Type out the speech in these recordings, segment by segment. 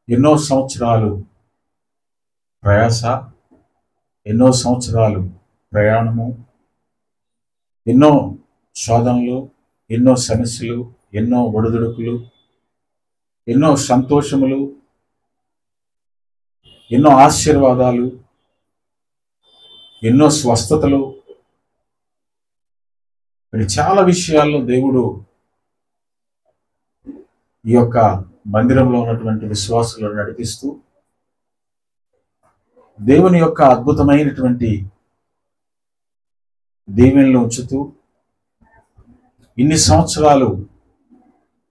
ఎన్నో సంవత్సరాలు ప్రయాస, ఎన్నో సంవత్సరాలు ప్రయాణము, ఎన్నో శోధనలు, ఎన్నో సమస్యలు, ఎన్నో ఒడిదుడుకులు, ఎన్నో సంతోషములు, ఎన్నో ఆశీర్వాదాలు, ఎన్నో స్వస్థతలు, మరి చాలా విషయాల్లో దేవుడు ఈ యొక్క మందిరంలో ఉన్నటువంటి విశ్వాసులను నడిపిస్తూ దేవుని యొక్క అద్భుతమైనటువంటి దీవెనలు ఉంచుతూ ఇన్ని సంవత్సరాలు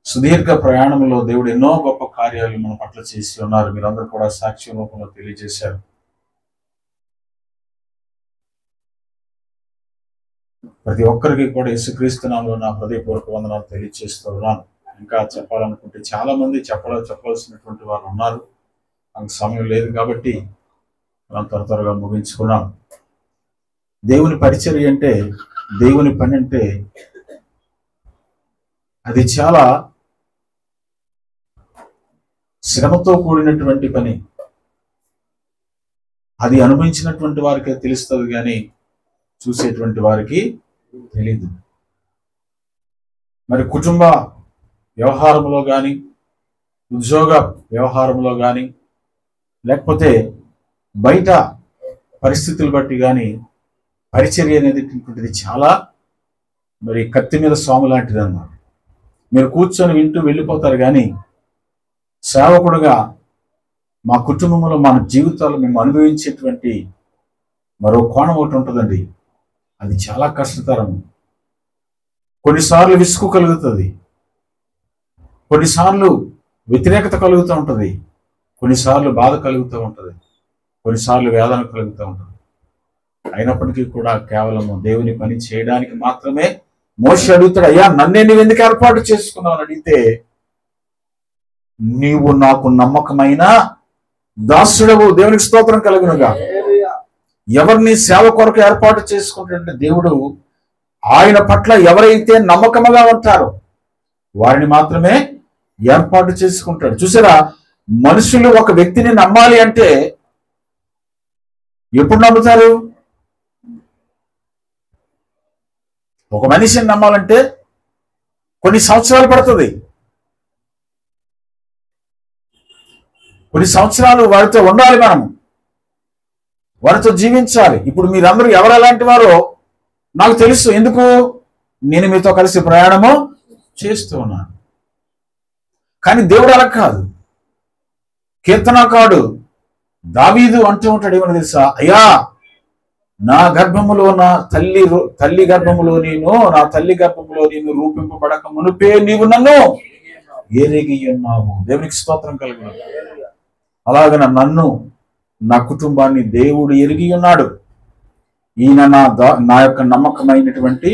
సుదీర్ఘ ప్రయాణంలో దేవుడు ఎన్నో గొప్ప కార్యాలు మన పట్ల చేసి ఉన్నారు. మీరందరూ కూడా సాక్ష్యం రూపంలో తెలియజేశారు. ప్రతి ఒక్కరికి కూడా యేసుక్రీస్తు నామములో నా హృదయపూర్వక వందనాలు తెలియజేస్తూ ఉన్నాను. ఇంకా చెప్పాలనుకుంటే చాలా మంది చెప్పవలసినటువంటి వారు ఉన్నారు. నాకు సమయం లేదు కాబట్టి మనం త్వరగా ముగించుకున్నాం. దేవుని పరిచర్య అంటే, దేవుని పని అంటే అది చాలా శ్రమతో కూడినటువంటి పని. అది అనుభవించినటువంటి వారికే తెలుస్తుంది, కానీ చూసేటువంటి వారికి తెలీదు. మరి కుటుంబ వ్యవహారంలో కానీ, ఉద్యోగ వ్యవహారంలో కానీ, లేకపోతే బయట పరిస్థితులు బట్టి కానీ పరిచర్య అనేది చాలా మరి కత్తి మీద స్వామి లాంటిది అన్నమాట. మీరు కూర్చొని వింటూ వెళ్ళిపోతారు, కానీ సేవకుడుగా మా కుటుంబంలో మన జీవితాలు మేము అనుభవించేటువంటి మరో కోణం ఒకటి ఉంటుందండి. అది చాలా కష్టతరం. కొన్నిసార్లు విసుగు కలుగుతుంది, కొన్నిసార్లు వ్యతిరేకత కలుగుతూ ఉంటుంది, కొన్నిసార్లు బాధ కలుగుతూ ఉంటుంది, కొన్నిసార్లు వేదన కలుగుతూ ఉంటుంది. అయినప్పటికీ కూడా కేవలం దేవుని పని చేయడానికి మాత్రమే మోషే అడుగుతాడు, అయ్యా నన్నే నువ్వు ఎందుకు ఏర్పాటు చేసుకున్నావు అని అడిగితే, నీవు నాకు నమ్మకమైన దాసుడవు, దేవునికి స్తోత్రం కలుగునుగా. ఎవరిని సేవ కొరకు ఏర్పాటు చేసుకుంటే దేవుడు ఆయన పట్ల ఎవరైతే నమ్మకముగా ఉంటారో వారిని మాత్రమే ఏర్పాటు చేసుకుంటాడు. చూసారా, మనుషులు ఒక వ్యక్తిని నమ్మాలి అంటే ఎప్పుడు నమ్ముతారు? ఒక మనిషిని నమ్మాలంటే కొన్ని సంవత్సరాలు పడుతుంది. కొన్ని సంవత్సరాలు వారితో ఉండాలి, మనం వారితో జీవించాలి. ఇప్పుడు మీరందరూ ఎవరు ఎలాంటి వారో నాకు తెలుసు. ఎందుకు? నేను మీతో కలిసి ప్రయాణము చేస్తూ ఉన్నాను. కానీ దేవుడు అలా కాదు. కీర్తనకారుడు దావీదు అంటూ ఉంటాడు, ఏమని తెలుసా? అయ్యా నా గర్భములో నా తల్లి గర్భములో నా తల్లి గర్భములో నేను రూపింపబడక మునుపే నీవు నన్ను ఎరిగి ఉన్నావు. దేవునికి స్తోత్రం కలుగును. అలాగన నన్ను, నా కుటుంబాన్ని దేవుడు ఎరిగి ఉన్నాడు. ఈయన నా యొక్క నమ్మకమైనటువంటి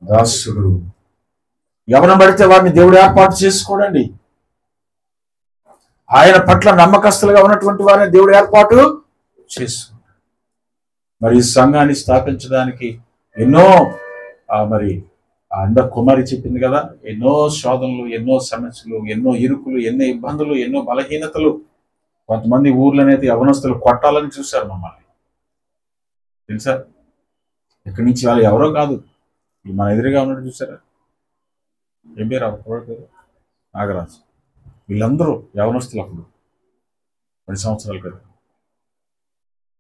దాసుడు. ఎవరిని పడితే వారిని దేవుడు ఏర్పాటు చేసుకోడండి. ఆయన పట్ల నమ్మకస్తులుగా ఉన్నటువంటి వారిని దేవుడు ఏర్పాటు చేసుకుంటాడు. మరి ఈ సంఘాన్ని స్థాపించడానికి ఎన్నో మరి అందరు కుమారి చెప్పింది కదా, ఎన్నో శోధనలు, ఎన్నో సమస్యలు, ఎన్నో ఇరుకులు, ఎన్నో ఇబ్బందులు, ఎన్నో బలహీనతలు. కొంతమంది ఊర్లనైతే యవనస్తులు కొట్టాలని చూశారు మమ్మల్ని, తెలుసా? ఇక్కడి నుంచి వాళ్ళు ఎవరో కాదు, మన ఎదురుగా ఉన్నట్టు చూసారా, ఏం పేరు పేరు నాగరాజు. వీళ్ళందరూ యవనస్తులు అప్పుడు 10 సంవత్సరాల క్రితం.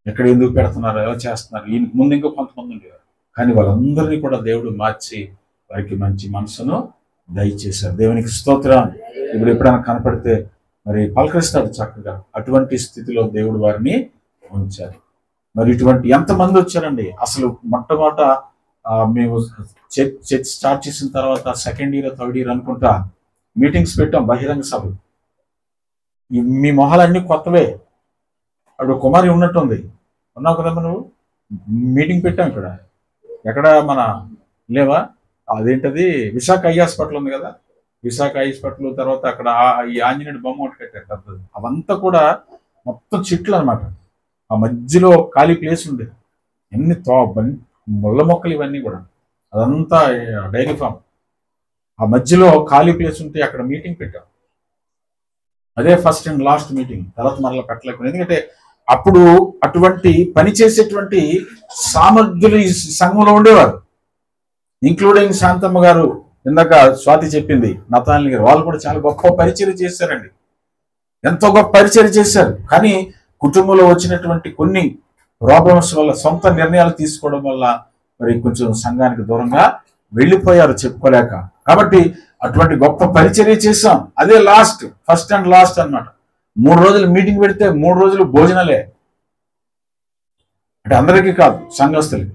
ఎక్కడ ఎందుకు పెడుతున్నారు, ఎలా చేస్తున్నారు, ఈ ముందు ఇంకో కొంతమంది ఉండేవారు. కానీ వాళ్ళందరినీ కూడా దేవుడు మార్చి వారికి మంచి మనసును దయచేశారు. దేవునికి స్తోత్రం. ఇప్పుడు ఎప్పుడైనా కనపడితే మరి పలకరిస్తాడు చక్కగా. అటువంటి స్థితిలో దేవుడు వారిని ఉంచారు. మరి ఇటువంటి ఎంతమంది వచ్చారండి. అసలు మొట్టమొదట మేము చర్చ్ స్టార్ట్ చేసిన తర్వాత 2nd ఇయర్ 3rd ఇయర్ అనుకుంటా మీటింగ్స్ పెట్టాం, బహిరంగ సభలు. మీ మొహాలన్నీ కొత్తవే. అప్పుడు కుమారి ఉన్నట్టుంది, ఉన్నావు కదమ్మా నువ్వు. మీటింగ్ పెట్టాం ఇక్కడ, ఎక్కడ మన లేవా, అదేంటది విశాఖ ఐ హాస్పిటల్ ఉంది కదా, విశాఖ ఐ హాస్పిటల్ తర్వాత అక్కడ ఈ ఆంజనేయుడు బొమ్మ ఒకటి కట్టారు పెద్దది. అవంతా కూడా మొత్తం చెట్లు అనమాట. ఆ మధ్యలో ఖాళీ ప్లేస్ ఉండేది, ఎన్ని ముళ్ళ మొక్కలు ఇవన్నీ కూడా, అదంతా డైరీ ఫామ్. ఆ మధ్యలో ఖాళీ ప్లేస్ ఉంటే అక్కడ మీటింగ్ పెట్టాం. అదే ఫస్ట్ అండ్ లాస్ట్ మీటింగ్, తర్వాత మరలా పెట్టలేకుండా. ఎందుకంటే అప్పుడు అటువంటి పని చేసేటువంటి సామర్థ్యులు ఈ సంఘంలో ఉండేవారు, ఇంక్లూడింగ్ శాంతమ్మ గారు, ఇందాక స్వాతి చెప్పింది, నతానిల్ గారు, వాళ్ళు కూడా చాలా గొప్ప పరిచర్య చేశారండి, ఎంతో గొప్ప పరిచర్య చేశారు. కానీ కుటుంబంలో వచ్చినటువంటి కొన్ని ప్రాబ్లమ్స్ వల్ల, సొంత నిర్ణయాలు తీసుకోవడం వల్ల మరి కొంచెం సంఘానికి దూరంగా వెళ్ళిపోయారు చెప్పుకోలేక. కాబట్టి అటువంటి గొప్ప పరిచర్య చేశాం. అదే లాస్ట్, ఫస్ట్ అండ్ లాస్ట్ అన్నమాట. 3 రోజులు మీటింగ్ పెడితే 3 రోజులు భోజనాలే, అంటే అందరికీ కాదు, సంఘస్థులకి.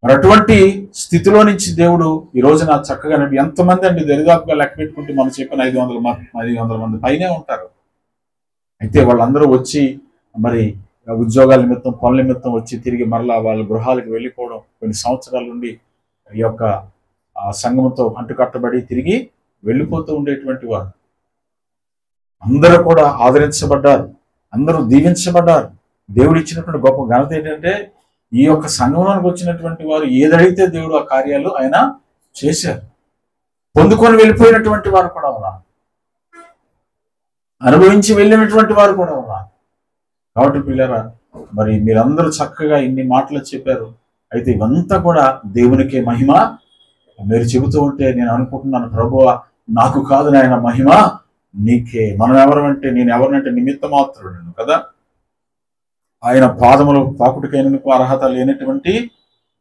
మరి అటువంటి స్థితిలో నుంచి దేవుడు ఈ రోజున చక్కగా ఎంతమంది అండి దరిదాపుగా లెక్క పెట్టుకుంటే మనం చెప్పిన 500 మంది పైనే ఉంటారు. అయితే వాళ్ళందరూ వచ్చి మరి ఉద్యోగాల నిమిత్తం, పనుల నిమిత్తం వచ్చి తిరిగి మరలా వాళ్ళ గృహాలకు వెళ్ళిపోవడం, కొన్ని సంవత్సరాల నుండి ఈ యొక్క సంఘంతో అంటుకట్టబడి తిరిగి వెళ్ళిపోతూ ఉండేటువంటి వారు అందరూ కూడా ఆదరించబడ్డారు, అందరూ దీవించబడ్డారు. దేవుడు ఇచ్చినటువంటి గొప్ప ఘనత ఏంటంటే ఈ యొక్క సంఘంలోనికి వచ్చినటువంటి వారు ఏదైతే దేవుడు ఆ కార్యాలు ఆయన చేశారు. పొందుకొని వెళ్ళిపోయినటువంటి వారు కూడా ఉన్నారు, అనుభవించి వెళ్ళినటువంటి వారు కూడా ఉన్నారు. కాబట్టి పిల్లరా, మరి మీరందరూ చక్కగా ఇన్ని మాటలు చెప్పారు. అయితే ఇవంతా కూడా దేవునికే మహిమ. మీరు చెబుతూ ఉంటే నేను అనుకుంటున్నాను, ప్రభువా నాకు కాదు నాయన, మహిమ నీకే. మనం ఎవరంటే, నేను ఎవరినంటే నిమిత్త మాత్రుడు కదా, ఆయన పాదములు తాకుటికైన అర్హత లేనటువంటి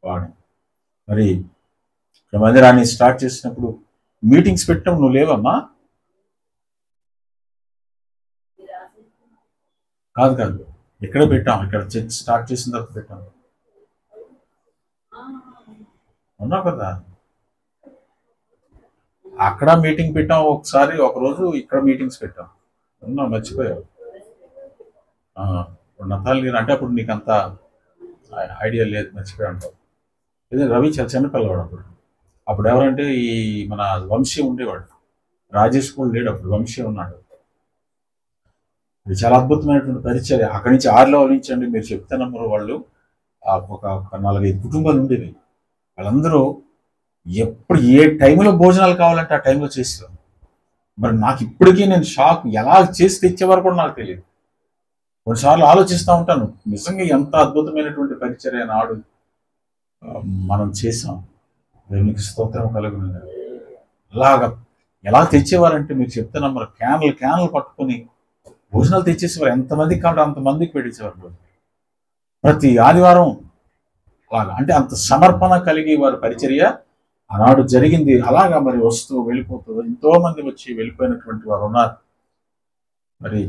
వాడు. మరి మందిరాన్ని స్టార్ట్ చేసినప్పుడు మీటింగ్స్ పెట్టడం నువ్వు లేవమ్మా? కాదు, ఎక్కడ పెట్టాం, ఇక్కడ చర్చ్ స్టార్ట్ చేసిన తర్వాత పెట్టాం, ఉన్నావు కదా. అక్కడ మీటింగ్ పెట్టాం ఒకసారి, ఒకరోజు ఇక్కడ మీటింగ్స్ పెట్టాం, ఉన్నావు, మర్చిపోయావు. నతాల్ గారు అంటే అప్పుడు నీకు అంత ఐడియా లేదు, మర్చిపోయా అంటావు. ఇదే రవి చాలా చిన్నపిల్లవాడు అప్పుడు ఎవరంటే ఈ మన వంశీ ఉండేవాడు, రాజేష్ కూడా లేడు అప్పుడు, వంశీ ఉన్నాడు. ఇది చాలా అద్భుతమైనటువంటి పరిచర్య. అక్కడి నుంచి 6 లెవెల్ నుంచి అండి, మీరు చెప్తున్నారు, వాళ్ళు ఒక 4-5 కుటుంబాలు ఉండేవి. వాళ్ళందరూ ఎప్పుడు ఏ టైంలో భోజనాలు కావాలంటే ఆ టైంలో చేసేవారు. మరి నాకు ఇప్పటికీ నేను షాక్, ఎలా చేసి తెచ్చేవారు కూడా నాకు తెలియదు. కొన్నిసార్లు ఆలోచిస్తూ ఉంటాను, నిజంగా ఎంత అద్భుతమైనటువంటి పరిచర్య నాడు మనం చేసాం. దేవునికి స్తోత్రం కలుగును. అలాగా ఎలా తెచ్చేవారంటే మీరు చెప్తున్నా, మరి క్యాన్లు పట్టుకొని భోజనాలు తెచ్చేసేవారు. ఎంతమందికి కావాలంటే అంతమందికి పెట్టేసేవారు ప్రతి ఆదివారం. అలాగా అంటే అంత సమర్పణ కలిగి వారి పరిచర్య ఆనాడు జరిగింది. అలాగా మరి వస్తూ వెళ్ళిపోతూ ఎంతో మంది వచ్చి వెళ్ళిపోయినటువంటి వారు ఉన్నారు. మరి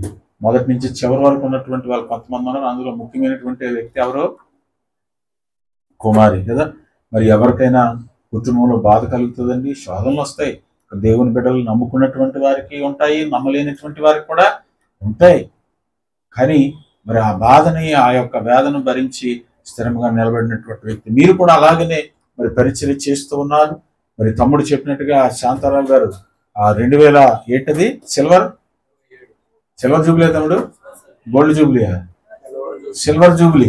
మొదటి నుంచి చివరి వరకు ఉన్నటువంటి వాళ్ళు కొంతమంది ఉన్నారు. అందులో ముఖ్యమైనటువంటి వ్యక్తి ఎవరో కుమారి కదా. మరి ఎవరికైనా కుటుంబంలో బాధ కలుగుతుందండి, శోధనలు వస్తాయి. దేవుని బిడ్డలు నమ్ముకున్నటువంటి వారికి ఉంటాయి, నమ్మలేనటువంటి వారికి కూడా ఉంటాయి. కానీ మరి ఆ బాధని, ఆ యొక్క వేదన భరించి స్థిరంగా నిలబడినటువంటి వ్యక్తి. మీరు కూడా అలాగనే మరి పరిచర్య చేస్తూ ఉన్నారు. మరి తమ్ముడు చెప్పినట్టుగా శాంతారావు గారు 2000 ఏంటది సిల్వర్ జూబ్లీ, తమ్ముడు గోల్డ్ జూబ్లీయా, సిల్వర్ జూబ్లీ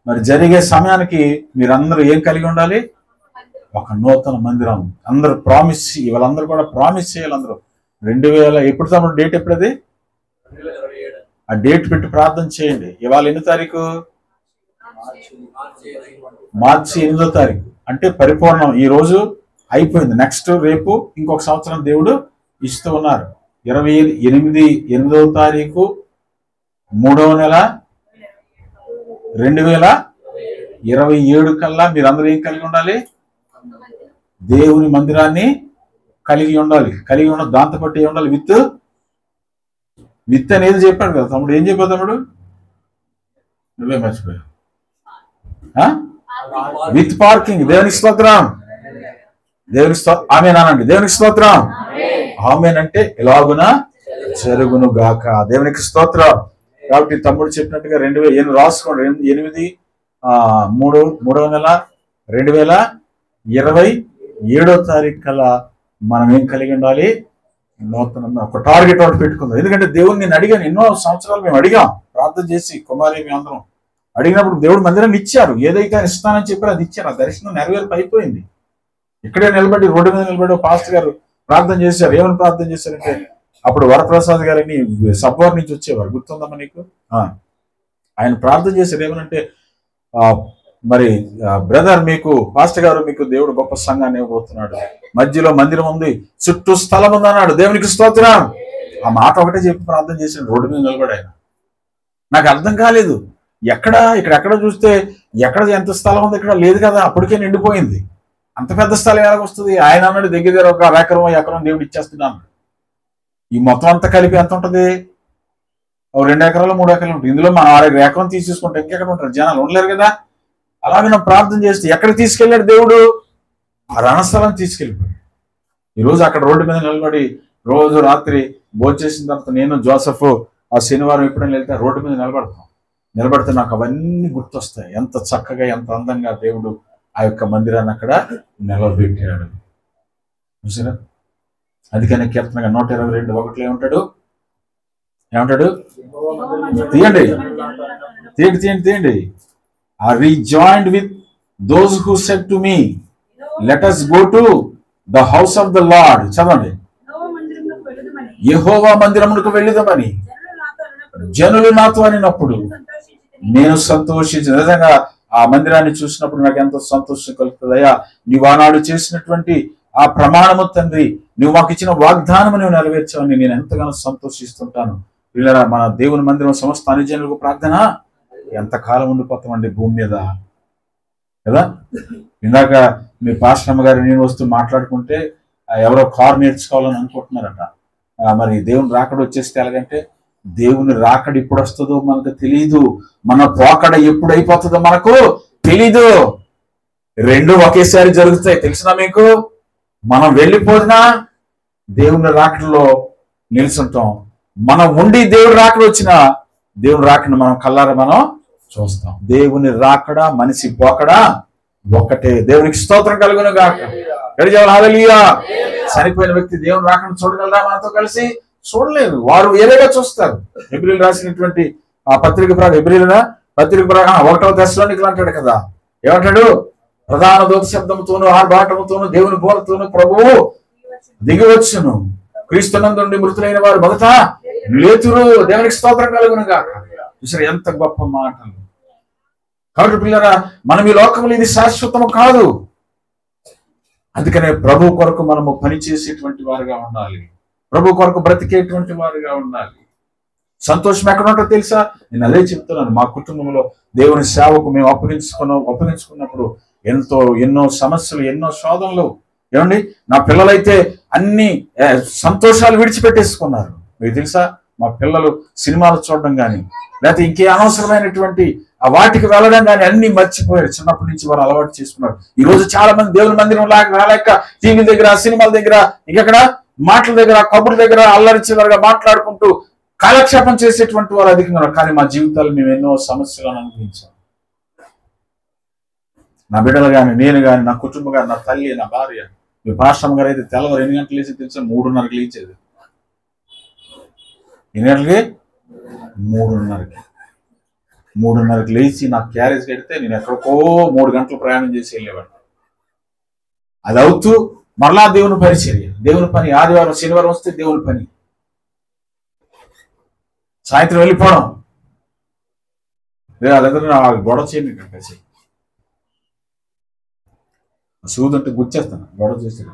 మరి జరిగే సమయానికి మీరందరూ ఏం కలిగి ఉండాలి? ఒక నూతన మందిరం. అందరూ ప్రామిస్, వాళ్ళందరూ కూడా ప్రామిస్ చేయాలి. అందరూ 2000 ఎప్పుడు తమ్ముడు డేట్ ఎప్పుడది? ఆ డేట్ పెట్టి ప్రార్థన చేయండి. ఇవాళ ఎన్ని తారీఖు? మార్చి 8వ తారీఖు. అంటే పరిపూర్ణం. ఈ రోజు అయిపోయింది. నెక్స్ట్ రేపు ఇంకొక సంవత్సరం దేవుడు ఇస్తూ ఉన్నారు. 8వ తారీఖు 3వ నెల 2027 కల్లా మీరందరూ ఏం కలిగి ఉండాలి? దేవుని మందిరాన్ని కలిగి ఉండాలి. దాంతో పాటు ఏం ఉండాలి? విత్ అనేది చెప్పాడు కదా తమ్ముడు. ఏం చెప్పావు తమ్ముడు? నువ్వే మర్చిపోయావు. With parking. దేవునికి స్తోత్రం. ఆమేన్ అనండి. దేవునికి స్తోత్రం. ఆమేన్ అంటే ఎలాగున జరుగును గాక. దేవునికి స్తోత్రం. కాబట్టి తమ్ముడు చెప్పినట్టుగా 2000 రాసుకోండి. 3వ నెల 2027వ తారీఖు కల్లా మనం ఏం కలిగి ఉండాలి? నూతన ఒక టార్గెట్ ఒకటి పెట్టుకుందాం. ఎందుకంటే దేవుడు నేను అడిగాను, ఎన్నో సంవత్సరాలు మేము అడిగాం ప్రార్థన చేసి, కుమారి మేము అందరం అడిగినప్పుడు దేవుడు మందిరాన్ని ఇచ్చారు. ఏదైతే ఇస్తానని చెప్పారో అది ఇచ్చారు. ఆ దర్శనం నెరవేర్పు అయిపోయింది. ఇక్కడే నిలబడి, రోడ్డు మీద నిలబడి పాస్టర్ గారు ప్రార్థన చేశారు. ఏమని ప్రార్థన చేశారంటే, అప్పుడు వరప్రసాద్ గారిని సబ్వార్ నుంచి వచ్చేవారు, గుర్తుందమ్మా నీకు? ఆయన ప్రార్థన చేశారు ఏమనంటే, మరి బ్రదర్ మీకు పాస్టర్ గారు మీకు దేవుడు గొప్ప సంఘాన్ని ఇవ్వబోతున్నాడు, మధ్యలో మందిరం ఉంది, చుట్టూ స్థలం ఉంది అన్నాడు. దేవునికి స్తోత్రం. ఆ మాట ఒకటే చెప్పి ప్రార్థన చేశాడు. రోడ్డు మీద నిలబడి ఆయన. నాకు అర్థం కాలేదు, ఇక్కడెక్కడ చూస్తే ఎక్కడ ఎంత స్థలం ఉంది, ఇక్కడ లేదు కదా, అప్పటికే నిండిపోయింది. అంత పెద్ద స్థలం ఎలా వస్తుంది? ఆయన అన్నాడు దగ్గర ఒక ఎకరం దేవుడు ఇచ్చేస్తున్నాను. ఈ మొత్తం అంతా కలిపి ఎంత ఉంటుంది? 2 ఎకరాలు 3 ఎకరాలు ఉంటుంది. ఇందులో మనం 6 ఎకరం తీసేసుకుంటే ఇంకెక్కడ ఉంటారు? జనాలు ఉండలేరు కదా. అలాగే మనం ప్రార్థన చేస్తే ఎక్కడికి తీసుకెళ్ళాడు దేవుడు? ఆ రణస్థలం తీసుకెళ్ళిపోయాడు. ఈరోజు అక్కడ రోడ్డు మీద నిలబడి రోజు రాత్రి భోంచేసిన తర్వాత నేను జోసెఫ్ ఆ శనివారం ఎప్పుడైనా వెళ్తే రోడ్డు మీద నిలబడితే నాకు అవన్నీ గుర్తొస్తాయి. ఎంత చక్కగా ఎంత అందంగా దేవుడు ఆ యొక్క మందిరాన్ని అక్కడ నిలబెట్టాడు. చూసారా? అందుకనే కీర్తనగా 122:1 ఏమంటాడు? తీయండి. I rejoined with those who said to me, let us go to the house of the Lord. చదవండి. యెహోవా మందిరమునకు వెళ్ళుదామని జనులు నాతో అనినప్పుడు నేను సంతోషించిన. నిజంగా ఆ మందిరాన్ని చూసినప్పుడు నాకు ఎంతో సంతోషం కలుగుతుంది. అయ్యా, నీవు ఆనాడు చేసినటువంటి ఆ ప్రమాణము తండ్రి, నువ్వు మాకు ఇచ్చిన వాగ్దానము నువ్వు నెరవేర్చావని నేను ఎంతగానో సంతోషిస్తుంటాను. వీళ్ళ మన దేవుని మందిరం సమస్త అనుజనులకు ప్రార్థన ఎంతకాలం ఉండిపోతామండి భూమి మీద కదా. ఇందాక మీ పాస్టర్ గారు నేను వస్తూ మాట్లాడుకుంటే ఎవరో కారు నేర్చుకోవాలని అనుకుంటున్నారట. మరి దేవుని రాకడ వచ్చేస్తే ఎలాగంటే, దేవుని రాకడ ఎప్పుడు వస్తుందో మనకు తెలియదు, మన పోకడ ఎప్పుడు అయిపోతుందో మనకు తెలీదు. రెండు ఒకేసారి జరుగుతాయి. తెలిసినా మీకు? మనం వెళ్ళిపోయినా దేవుని రాకడలో నిలుచుంటాం, మనం ఉండి దేవుని రాకడ వచ్చినా దేవుని రాకడ మనం కల్లారా మనం చూస్తాం. దేవుని రాకడ మనిషి పోకడ ఒక్కటే. దేవునికి స్తోత్రం కలుగును గాక. హల్లెలూయా. చనిపోయిన వ్యక్తి దేవుని రాకడ చూడగలరా? మనతో కలిసి చూడలేదు. వారు వేరేగా చూస్తారు. హెబ్రీయులు రాసినటువంటి ఆ పత్రిక ప్రకారం 1వ దశలోనికలు అంటాడు కదా, ఏమంటాడు? ప్రధాన దూత శబ్దముతోను ఆర్భాటముతోను దేవుని బోరతోను ప్రభువు దిగివచ్చును, క్రీస్తునందుండి మృతులైన వారు మొదట లేతురు. దేవునికి స్తోత్రం కలుగును గాక. చూసారు ఎంత గొప్ప మాటలు. కాబట్టి పిల్లరా, మనం ఈ లోకంలో ఇది శాశ్వతము కాదు. అందుకనే ప్రభు కొరకు మనము పనిచేసేటువంటి వారుగా ఉండాలి, ప్రభు కొరకు బ్రతికేటువంటి వారుగా ఉండాలి. సంతోషం ఎక్కడ ఉంటుందో తెలుసా? నేను అదే చెప్తున్నాను. మా కుటుంబంలో దేవుని సేవకు మేము అప్పగించుకున్నప్పుడు ఎన్నో సమస్యలు, ఎన్నో శోధనలు. ఏమండి, నా పిల్లలైతే అన్ని సంతోషాలు విడిచిపెట్టేసుకున్నారు. మీకు తెలుసా? మా పిల్లలు సినిమాలు చూడడం కానీ లేకపోతే ఇంకే అనవసరమైనటువంటి ఆ వాటికి వెళ్ళడం కానీ అన్ని మర్చిపోయారు. చిన్నప్పటి నుంచి వారు అలవాటు చేసుకున్నారు. ఈ రోజు చాలా మంది దేవుని మందిరం రాలేక టీవీ దగ్గర, సినిమాల దగ్గర, ఇంకెక్కడ మాటల దగ్గర, కబుర్ల దగ్గర అల్లరి చిల్లరగా మాట్లాడుకుంటూ కాలక్షేపం చేసేటువంటి వారు అధికంగా ఉన్నారు. కానీ మా జీవితాలు మేము ఎన్నో సమస్యలను అనుభవించాం. నా బిడ్డలు కానీ, నేను కానీ, నా కుటుంబం కానీ, నా తల్లి, నా భార్య. మీ పాస్టర్ గారు అయితే తెల్లవారు 8 గంటలు లేచి తెలుసా? 3:30కి లేచేది. ఎన్ని గంటలకి? 3:30కి లేచి నాకు క్యారేజ్ కడితే నేను ఎక్కడికో 3 గంటలు ప్రయాణం చేసి వెళ్ళేవాడు. అది అవుతూ మరలా దేవుని పరిచర్య, దేవుని పని. ఆదివారం శనివారం వస్తే దేవుని పని, సాయంత్రం వెళ్ళిపోవడం. వాళ్ళందరూ గొడవ చేయండి, కలిసి సూదంటే గుచ్చేస్తాను, గొడవ చేస్తాను,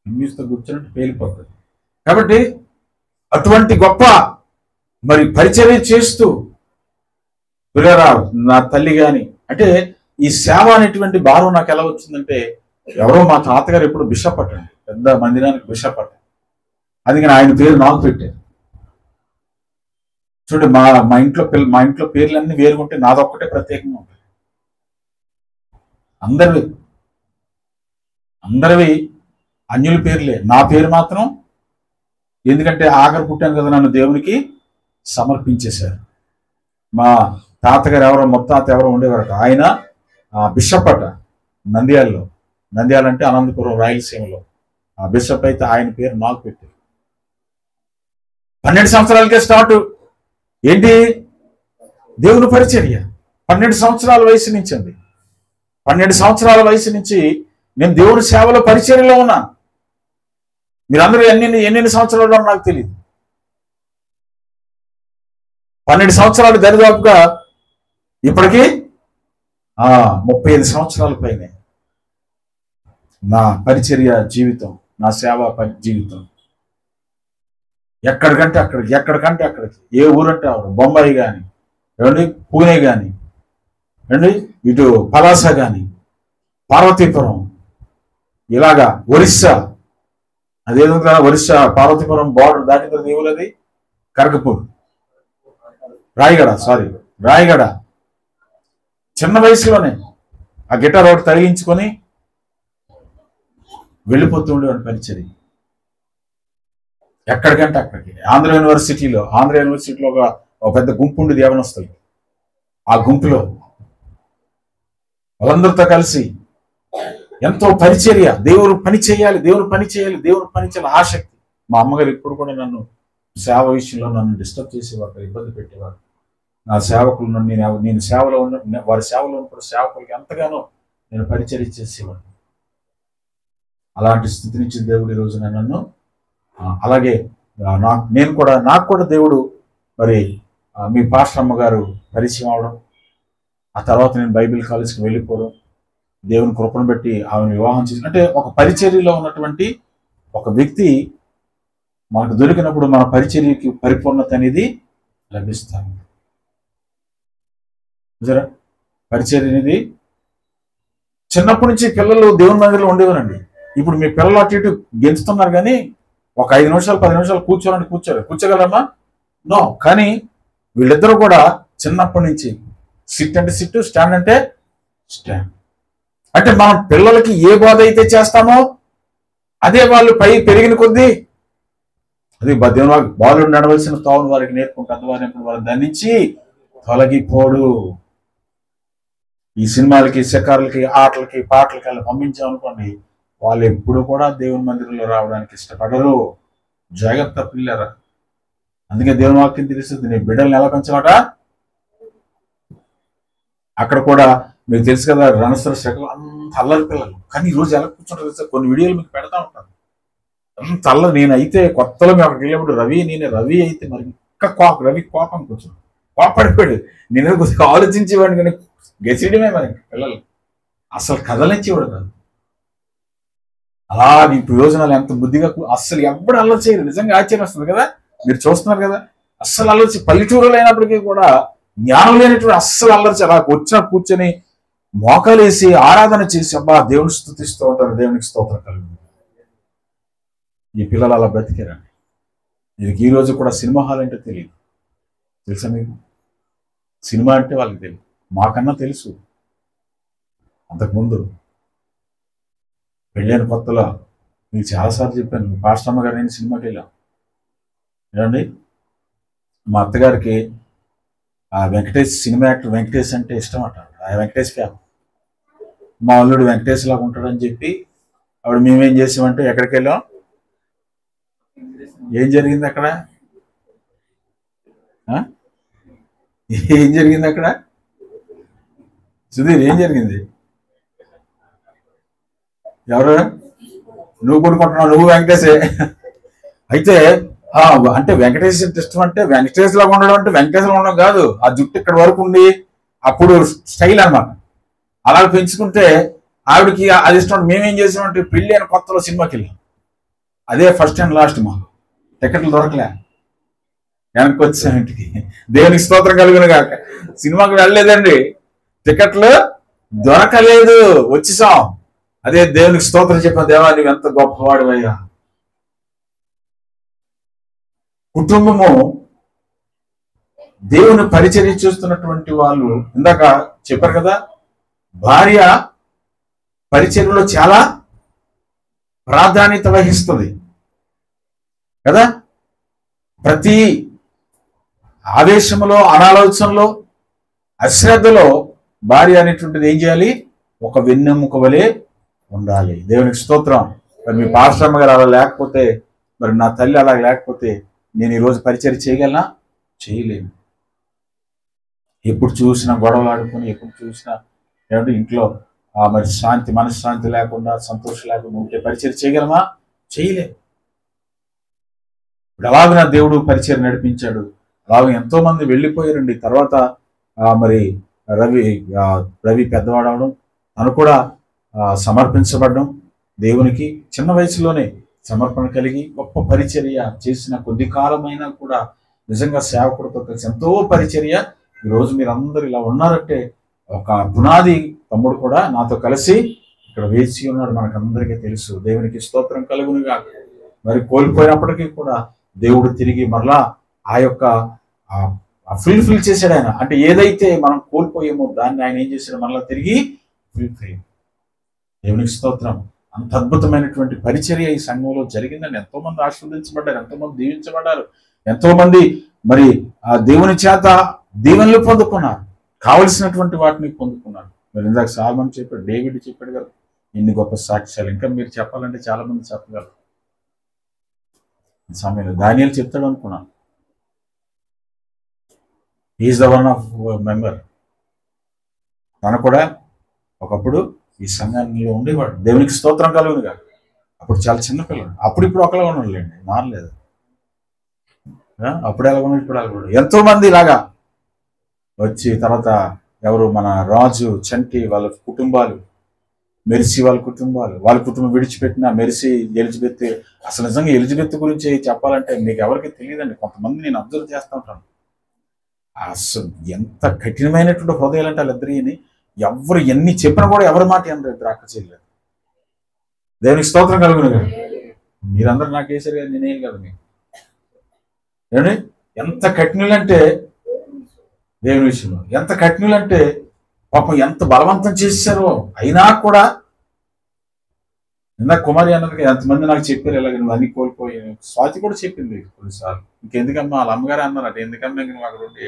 ఇంగ్లీష్తో గుచ్చినట్టు పేలిపోతుంది. కాబట్టి అటువంటి గొప్ప మరి పరిచర్య చేస్తూ పిల్లరా, నా తల్లి గాని అంటే ఈ సేవ అనేటువంటి భారం నాకు ఎలా వచ్చిందంటే, ఎవరో మా తాతగారు ఎప్పుడు బిషప్ అట్టండి, పెద్ద మందిరానికి బిషప్ అట్టండి. అందుకని ఆయన పేరు నాకు పెట్టారు. చూడండి, మా ఇంట్లో పేర్లన్నీ వేరుగుంటే నాదొక్కటే ప్రత్యేకంగా ఉంటాయి. అందరివి అన్యుల పేర్లే, నా పేరు మాత్రం ఎందుకంటే ఆఖరి పుట్టాను కదా, నన్ను దేవునికి సమర్పించేశారు. మా తాతగారు ఎవరో, ముత్తాత ఎవరో ఉండేవారట, ఆయన బిషప్ అట నంద్యాలలో. నంద్యాల అంటే అనంతపురం, రాయలసీమలో. ఆ బిషప్ అయితే ఆయన పేరు నాకు పెట్టారు. 12 సంవత్సరాలకే స్టార్ట్. ఏంటి? దేవుని పరిచర్య. 12 సంవత్సరాల వయసు నుంచి అండి, 12 సంవత్సరాల వయసు నుంచి నేను దేవుని సేవలో పరిచర్యలో ఉన్నాను. మీరందరూ ఎన్ని సంవత్సరాలు నాకు తెలియదు. 12 సంవత్సరాలు దరిదాపుగా ఇప్పటికీ 35 సంవత్సరాల పైనే నా పరిచర్య జీవితం, నా సేవా జీవితం. ఎక్కడికంటే అక్కడికి, ఏ ఊరంటే అక్కడ, బొంబాయి కానీ ఏమండి, పూణే కానీ ఏమండి, ఇటు పలాస కానీ, పార్వతీపురం, ఇలాగా ఒరిస్సా, అదేదో ఒరిస్సా పార్వతీపురం బార్డర్ దాటిన తర్వాత ఏవులది కరకపూర్, రాయగడ. చిన్న వయసులోనే ఆ గిటార్ ఒకటి తగిలించుకొని వెళ్ళిపోతూ ఉండేవాడు పరిచర్య. ఎక్కడికంటే అక్కడికి. ఆంధ్ర యూనివర్సిటీలో ఒక పెద్ద గుంపు ఉండేది యవనస్తులు. ఆ గుంపులో వాళ్ళందరితో కలిసి ఎంతో పరిచర్య, దేవుని పని చేయాలి ఆసక్తి. మా అమ్మగారు ఎప్పుడు కూడా నన్ను సేవ విషయంలో నన్ను డిస్టర్బ్ చేసేవారు, ఇబ్బంది పెట్టేవారు. నా సేవకులు నేను సేవలో ఉన్న వారి సేవలో ఉన్నప్పుడు సేవకులకి ఎంతగానో నేను పరిచర్య చేసేవాడు. అలాంటి స్థితి నుంచి దేవుడు ఈరోజు నన్ను అలాగే నాకు కూడా దేవుడు మరి మీ పాస్టర్ అమ్మగారు పరిచయం అవడం, ఆ తర్వాత నేను బైబిల్ కాలేజ్కి వెళ్ళిపోవడం, దేవుని కృపను బట్టి ఆమెను వివాహం చేసి, అంటే ఒక పరిచర్యలో ఉన్నటువంటి ఒక వ్యక్తి మనకు దొరికినప్పుడు మన పరిచర్యకి పరిపూర్ణత అనేది లభిస్తాను. సరే, పరిచర్య అనేది చిన్నప్పటి నుంచి పిల్లలు దేవుని మందిరంలో ఉండేవారండి. ఇప్పుడు మీ పిల్లలు అటు ఇటు గెంతుతున్నారు, కానీ ఒక 5 నిమిషాలు 10 నిమిషాలు కూర్చోగలరమ్మా? నో. కానీ వీళ్ళిద్దరూ కూడా చిన్నప్పటి నుంచి సిట్ అంటే సిట్, స్టాండ్ అంటే స్టాండ్. అంటే మనం పిల్లలకి ఏ బోధ అయితే చేస్తామో అదే వాళ్ళు పై పెరిగిన కొద్దీ అది దేవుని బాలుడు నడవలసిన తోవను వారికి నేర్పుకుంటూ పెద్దవారిని వారిని దండించి తొలగిపోడు. ఈ సినిమాలకి, షికారులకి, ఆటలకి, పాటలకి అలా పంపించామనుకోండి, వాళ్ళు ఎప్పుడు కూడా దేవుని మందిరంలో రావడానికి ఇష్టపడరు. జాగ్రత్త పిల్లరా. అందుకే దేవుని వాక్యం తెలుస్తుంది, నీ బిడ్డల్ని ఎలా పెంచాలట. అక్కడ కూడా మీకు తెలుసు కదా, రణస్థల శకం అంత అల్లరి పిల్లలు. కానీ ఈరోజు ఎలా కూర్చుంటారు, కొన్ని వీడియోలు మీకు పెడతా ఉంటాను. అంత అల్లరి. నేనైతే కొత్తలో మేము అక్కడికి వెళ్ళినప్పుడు రవి అయితే మరి ఇంకా రవి కోపం కూర్చొని కోపడిపోయాడు. నేను కొద్దిగా ఆలోచించేవాడిని, కానీ గెసిడమే మరి పిల్లలు అసలు కదలించేవాడు కాదు. అలా నీ ప్రయోజనాలు ఎంత బుద్ధిగా అస్సలు ఎప్పుడు అల్లరి చేయరు. నిజంగా ఆశ్చర్యం వస్తుంది కదా, మీరు చూస్తున్నారు కదా. అస్సలు అల్లరి, పల్లెటూరులో అయినప్పటికీ కూడా జ్ఞానం లేనటువంటి అస్సలు అల్లరి. అలా కూర్చొని మోకాలేసి ఆరాధన చేసి అబ్బా దేవుని స్తుతిస్తూ ఉంటారు. దేవునికి స్తోత్రం కలుగు. ఈ పిల్లలు అలా బ్రతికారండి. వీరికి ఈ రోజు కూడా సినిమా హాల్ అంటే తెలియదు. తెలుసా మీకు? సినిమా అంటే వాళ్ళకి తెలియదు. మాకన్నా తెలుసు. అంతకుముందు పెళ్ళైన కొత్తలో మీకు చాలాసార్లు చెప్పాను, మీ పాస్టర్ అమ్మగారు నేను సినిమాకి వెళ్ళాం. ఏమండి, మా అత్తగారికి ఆ వెంకటేష్, సినిమా యాక్టర్ వెంకటేష్ అంటే ఇష్టం అట. ఆ వెంకటేష్ ఫ్యాన్. మా అల్లుడు వెంకటేష్ లాగా ఉంటాడని చెప్పి ఆవిడ మేమేం చేసామంటే, ఎక్కడికి వెళ్ళాం, ఏం జరిగింది అక్కడ, సుధీర్ ఏం జరిగింది? ఎవరు? నువ్వు కొనుక్కుంటున్నావు, నువ్వు వెంకటేశే. అయితే అంటే వెంకటేష్ ఇష్టం అంటే వెంకటేష్ లాగా ఉండడం అంటే వెంకటేష్ లాగా ఉండడం కాదు, ఆ జుట్టు ఇక్కడ వరకు ఉండి అప్పుడు స్టైల్ అనమాట. అలా పెంచుకుంటే ఆవిడకి అది ఇష్టం. మేమేం చేసామంటే పెళ్ళి అయిన కొత్తలో సినిమాకి వెళ్ళాం. అదే ఫస్ట్ అండ్ లాస్ట్. మాకు టికెట్లు దొరకలే, వెనక్కి వచ్చాం ఇంటికి. దేవునికి స్తోత్రం కలుగును కాక. సినిమాకి వెళ్ళలేదండి, టికెట్లు దొరకలేదు, వచ్చేసాం. అదే దేవునికి స్తోత్రం చెప్పిన, దేవా నువ్వు ఎంత గొప్పవాడివయ్యా. కుటుంబము దేవుని పరిచర్య చూస్తున్నటువంటి వాళ్ళు ఇందాక చెప్పారు కదా, భార్య పరిచర్యలో చాలా ప్రాధాన్యత వహిస్తుంది కదా. ప్రతి ఆవేశంలో, అనాలోచనలో, అశ్రద్ధలో భార్య అనేటువంటిది ఏం చేయాలి? ఒక వెన్నెముక వలె ఉండాలి. దేవునికి స్తోత్రం. మరి మీ పాస్టర్ అమ్మ గారు అలా లేకపోతే, మరి నా తల్లి అలా లేకపోతే నేను ఈరోజు పరిచర్య చేయగలనా? చేయలేను. ఎప్పుడు చూసినా గొడవలు ఆడుకొని, ఎప్పుడు చూసినా ఏమంటే ఇంట్లో మరి శాంతి, మనశ్శాంతి లేకుండా, సంతోషం లేకుండా ఉంటే పరిచర్య చేయగలమా? చేయలేము. ఇప్పుడు అలాగే నా దేవుడు పరిచయం నడిపించాడు. అలాగే ఎంతో మంది వెళ్ళిపోయారండి. తర్వాత మరి రవి పెద్దవాడవడం, తను కూడా సమర్పించబడడం, దేవునికి చిన్న వయసులోనే సమర్పణ కలిగి గొప్ప పరిచర్య చేసిన కొద్ది కాలమైనా కూడా నిజంగా సేవకుడితో కలిసి ఎంతో పరిచర్య. ఈరోజు మీరందరూ ఇలా ఉన్నారంటే ఒక పునాది తమ్ముడు కూడా నాతో కలిసి ఇక్కడ వేచి ఉన్నాడు, మనకందరికీ తెలుసు. దేవునికి స్తోత్రం కలుగునుగా. మరి కోల్పోయినప్పటికీ కూడా దేవుడు తిరిగి మరలా ఆ యొక్క ఫుల్ఫిల్ చేశాడు ఆయన. అంటే ఏదైతే మనం కోల్పోయామో దాన్ని ఆయన ఏం చేశాడు, మరలా తిరిగి ఫుల్ఫిల్. దేవునికి స్తోత్రం. అంత అద్భుతమైనటువంటి పరిచర్య ఈ సంఘంలో జరిగిందండి. ఎంతో మంది ఆశీర్వదించబడ్డారు, ఎంతో మంది దీవించబడ్డారు, ఎంతో మంది మరి ఆ దేవుని చేత దీవెనలు పొందుకున్నారు, కావలసినటువంటి వాటిని పొందుకున్నారు. మరి ఇందాక సాల్మన్ చెప్పాడు, డేవిడ్ చెప్పాడు కదా, ఇన్ని గొప్ప సాక్ష్యాలు. ఇంకా మీరు చెప్పాలంటే చాలా మంది చెప్పగలరు. సమయంలో దానియేలు చెప్తాడు అనుకున్నాను. Is the one of member. తను కూడా ఒకప్పుడు ఈ సంఘంలో ఉండేవాడు. దేవునికి స్తోత్రం కలుగునుగా. అప్పుడు చాలా చిన్నపిల్లడు. అప్పుడు ఇప్పుడు ఒకలా ఉండలేండి, మారలేదు. అప్పుడు ఎలా ఉన్నాడు, ఇప్పుడు ఎలా ఉన్నాడు. ఎంతో మంది ఇలాగా వచ్చి తర్వాత ఎవరు మన రాజు, చంటి వాళ్ళ కుటుంబాలు, మెర్సీ వాళ్ళ కుటుంబం విడిచిపెట్టిన మెర్సీ, ఎలిజబెత్. అసలు నిజంగా ఎలిజబెత్ గురించి చెప్పాలంటే మీకు ఎవరికి తెలియదండి. కొంతమంది నేను అబ్జర్వ్ చేస్తూ ఉంటాను. అసలు ఎంత కఠినమైనటువంటి హృదయాలు అంటే వాళ్ళిద్దరిని ఎవరు ఎన్ని చెప్పినా కూడా ఎవరి మాట ఎంత ద్రాక్ష చేయలేదు. దేవునికి స్తోత్రం కలుగును కదా. మీరందరూ నాకు వేసారు కదా, నేనేం కదా మీకు ఏమండి. ఎంత కఠినులంటే దేవుని విషయంలో ఎంత కఠినులంటే పాపం ఎంత బలవంతం చేశారో అయినా కూడా. ఇందాక కుమారి అన్నది ఎంతమంది నాకు చెప్పారు ఇలాగ నువ్వు అన్ని కోల్పోయి. స్వాతి కూడా చెప్పింది కొన్నిసార్లు, ఇంకెందుకమ్మా వాళ్ళ అమ్మగారు అన్నారట, ఎందుకమ్మా నువ్వు అక్కడ ఉండి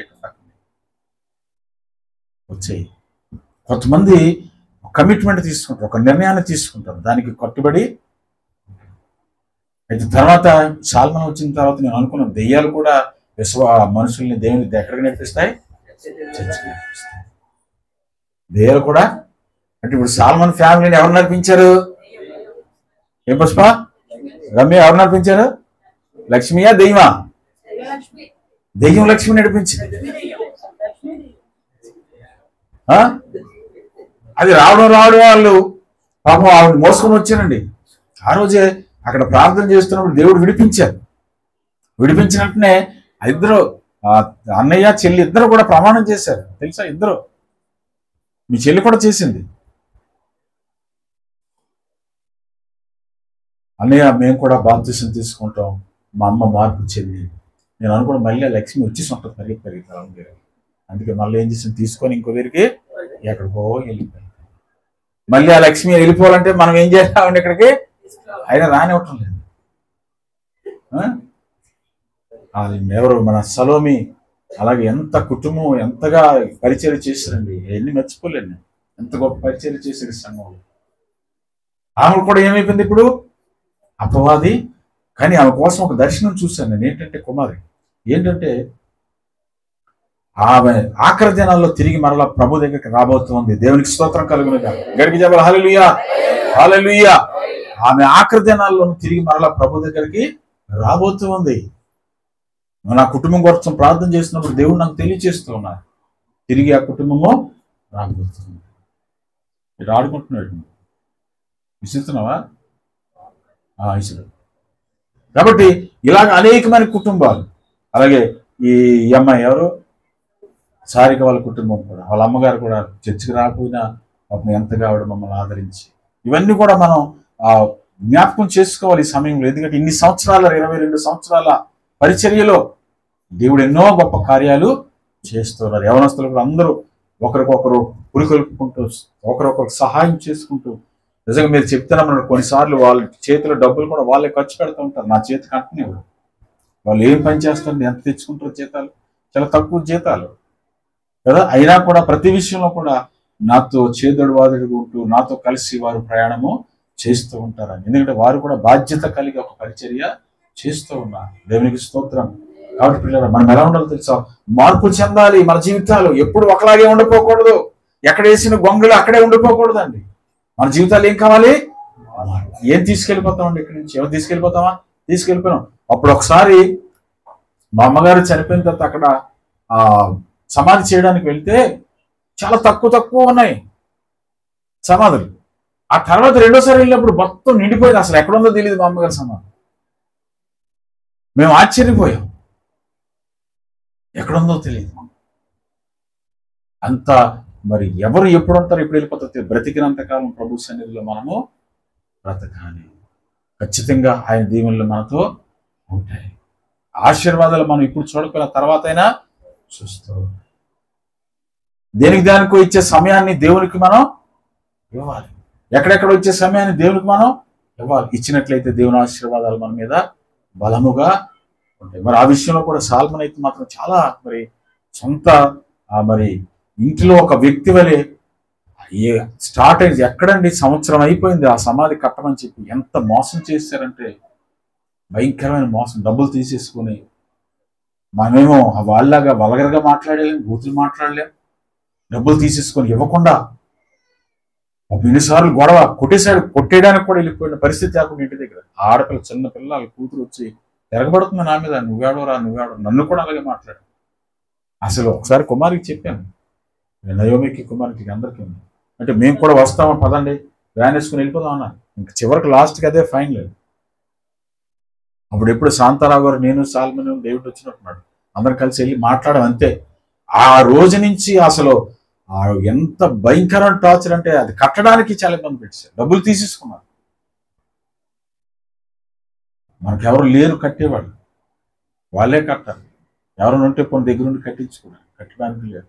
వచ్చాయి. కొంతమంది కమిట్మెంట్ తీసుకుంటారు, ఒక నిర్ణయాన్ని తీసుకుంటారు, దానికి కట్టుబడి. అయితే తర్వాత సాల్మన్ వచ్చిన తర్వాత నేను అనుకున్నాను, దెయ్యాలు కూడా మనుషుల్ని దేవుని ఎక్కడికి నడిపిస్తాయి, చర్చికి నడిపిస్తాయి. దెయ్యాలు కూడా అంటే ఇప్పుడు సాల్మన్ ఫ్యామిలీని ఎవరు నడిపించారు? ఏం పుష్ప, రమ్య ఎవరు నడిపించారు? లక్ష్మియా దెయ్యమా? దెయ్యం లక్ష్మి నడిపించింది. అది రావడం వాళ్ళు పాపం ఆవిడ మోసుకొని వచ్చారండి. ఆ రోజే అక్కడ ప్రార్థన చేస్తున్నప్పుడు దేవుడు విడిపించారు. విడిపించినట్టునే ఇద్దరు అన్నయ్య చెల్లి ఇద్దరు కూడా ప్రమాణం చేశారు తెలుసా. ఇద్దరు, మీ చెల్లి కూడా చేసింది. అన్నయ్య మేము కూడా బాప్తిసం తీసుకుంటాం, మా అమ్మ మార్పు చెల్లి. నేను అనుకున్న మళ్ళీ లక్ష్మి వచ్చేసి ఉంటుంది పరిగెత్తాలి. అందుకే మళ్ళీ ఏం చేసింది, తీసుకొని ఇంకో దగ్గరికి ఎక్కడికో వెళ్ళిపోయింది. మళ్ళీ ఆ లక్ష్మి వెళ్ళిపోవాలంటే మనం ఏం చేస్తామండి, ఇక్కడికి అయినా రానివ్వటం లేదు. ఎవరు మన సలోమి అలాగే ఎంత కుటుంబం ఎంతగా పరిచయం చేశారండి, ఎన్ని మర్చిపోలేండి. ఎంత గొప్ప పరిచయం చేశారు సంఘంలో. ఆమె కూడా ఏమైపోయింది ఇప్పుడు అపవాది. కానీ ఆమె కోసం ఒక దర్శనం చూశాను నేను. ఏంటంటే కుమారి ఏంటంటే ఆమె ఆఖరి దినాల్లో తిరిగి మరలా ప్రభు దగ్గరికి రాబోతుంది. దేవునికి స్తోత్రం కలుగునుగా. గడికి చెప్పాలి హల్లెలూయా, హల్లెలూయా. ఆమె ఆఖరి దినాల్లో తిరిగి మరలా ప్రభు దగ్గరికి రాబోతుంది. నా కుటుంబం కోసం ప్రార్థన చేసినప్పుడు దేవుడు నాకు తెలియజేస్తూ ఉన్నారు, తిరిగి ఆ కుటుంబము రాబోతుంది. మీరు ఆడుకుంటున్నాడు, విసురుతున్నావా? ఇసురు. కాబట్టి ఇలాగ అనేకమైన కుటుంబాలు. అలాగే ఈ అమ్మాయి ఎవరు, సారిక వాళ్ళ కుటుంబం కూడా, వాళ్ళ అమ్మగారు కూడా చర్చికి రాకపోయినా పాపం ఎంతగా ఆవిడ మమ్మల్ని ఆదరించి, ఇవన్నీ కూడా మనం జ్ఞాపకం చేసుకోవాలి ఈ సమయంలో. ఎందుకంటే ఇన్ని సంవత్సరాల 22 సంవత్సరాల పరిచర్యలో దేవుడు ఎన్నో గొప్ప కార్యాలు చేస్తున్నారు. యవనస్తులు కూడా అందరూ ఒకరికొకరు పురికొల్పుకుంటూ ఒకరొకరు సహాయం చేసుకుంటూ. నిజంగా మీరు చెప్తున్నా కొన్నిసార్లు వాళ్ళ చేతిలో డబ్బులు కూడా వాళ్ళే ఖర్చు పెడుతూ ఉంటారు. నా చేతికి అంటనేవారు. వాళ్ళు ఏం పని చేస్తారు, ఎంత తెచ్చుకుంటారు జీతాలు, చాలా తక్కువ జీతాలు కదా. అయినా కూడా ప్రతి విషయంలో కూడా నాతో చేదోడు వాదుడుగా ఉంటూ నాతో కలిసి వారు ప్రయాణము చేస్తూ ఉంటారని. ఎందుకంటే వారు కూడా బాధ్యత కలిగి ఒక పరిచర్య చేస్తూ ఉన్నారు. దేవునికి స్తోత్రం. కాబట్టి పిల్లలు మనం ఎలా ఉండాలో తెలుసా, మార్పు చెందాలి. మన జీవితాలు ఎప్పుడు ఒకలాగే ఉండిపోకూడదు. ఎక్కడ వేసిన గొంగలు అక్కడే ఉండిపోకూడదండి. మన జీవితాలు ఏం కావాలి, ఏం తీసుకెళ్ళిపోతామండి ఇక్కడి నుంచి, ఏమో తీసుకెళ్ళిపోతామా, తీసుకెళ్ళిపోయాం. అప్పుడు ఒకసారి మా అమ్మగారు చనిపోయిన తర్వాత అక్కడ ఆ సమాధి చేయడానికి వెళ్తే చాలా తక్కువ ఉన్నాయి సమాధులు. ఆ తర్వాత రెండోసారి వెళ్ళినప్పుడు మొత్తం నిండిపోయింది. అసలు ఎక్కడుందో తెలియదు మా అమ్మగారి సమాధి. మేము ఆశ్చర్యపోయాం, ఎక్కడుందో తెలియదు. అంత మరి ఎవరు ఎప్పుడు ఉంటారు, ఎప్పుడు వెళ్ళిపోతారు. బ్రతికినంతకాలం ప్రభు సన్నిధిలో మనము బ్రతకాలి. ఖచ్చితంగా ఆయన దీవెనలు మనతో ఉంటాయి. ఆశీర్వాదాలు మనం ఇప్పుడు చూడకపోయిన తర్వాత అయినా చూస్తూ దానికో ఇచ్చే సమయాన్ని దేవునికి మనం ఇవ్వాలి. ఎక్కడెక్కడ వచ్చే సమయాన్ని దేవునికి మనం ఇవ్వాలి. ఇచ్చినట్లయితే దేవుని ఆశీర్వాదాలు మన మీద బలముగా ఉంటాయి. మరి ఆ విషయంలో కూడా సాల్మన్ అయితే మాత్రం చాలా మరి సొంత మరి ఇంటిలో ఒక వ్యక్తి వలె స్టార్ట్ అయింది. ఎక్కడండి సంవత్సరం అయిపోయింది ఆ సమాధి కట్టమని చెప్పి. ఎంత మోసం చేశారంటే భయంకరమైన మోసం. డబ్బులు తీసేసుకుని మనమేమో వాళ్ళలాగా వల్గర్గా మాట్లాడలేం, బూతులు మాట్లాడలేం. డబ్బులు తీసేసుకొని ఇవ్వకుండా ఎన్నిసార్లు గొడవ కొట్టేయడానికి కూడా వెళ్ళిపోయిన పరిస్థితి లేకుండా ఇంటి దగ్గర. ఆడపిల్ల చిన్న పిల్ల వాళ్ళ కూతురు వచ్చి తిరగబడుతుంది నా మీద, నువ్వేడోరా. నన్ను కూడా అలాగే మాట్లాడు. అసలు ఒకసారి కుమారికి చెప్పాను, నయోమికి కుమారికి అందరికీ, అంటే మేము కూడా వస్తామని పదండి వ్యాన్ వేసుకుని వెళ్ళిపోదాం అన్నారు. ఇంకా చివరికి లాస్ట్కి అదే ఫైన్ లేదు. అప్పుడు ఎప్పుడు శాంతారావు గారు, నేను, సాల్మన్, డేవిడ్ వచ్చినట్టున్నాడు. అందరం కలిసి వెళ్ళి మాట్లాడడం అంతే. ఆ రోజు నుంచి అసలు ఎంత భయంకరమైన టార్చర్ అంటే అది కట్టడానికి చాలా ఇబ్బంది పెట్టారు. డబ్బులు తీసేసుకున్నారు. మనకెవరు లేరు కట్టేవాళ్ళు, వాళ్ళే కట్టాలి. ఎవరైనా ఉంటే కొన్ని దగ్గర నుండి కట్టించుకున్నారు, కట్టడానికి లేరు.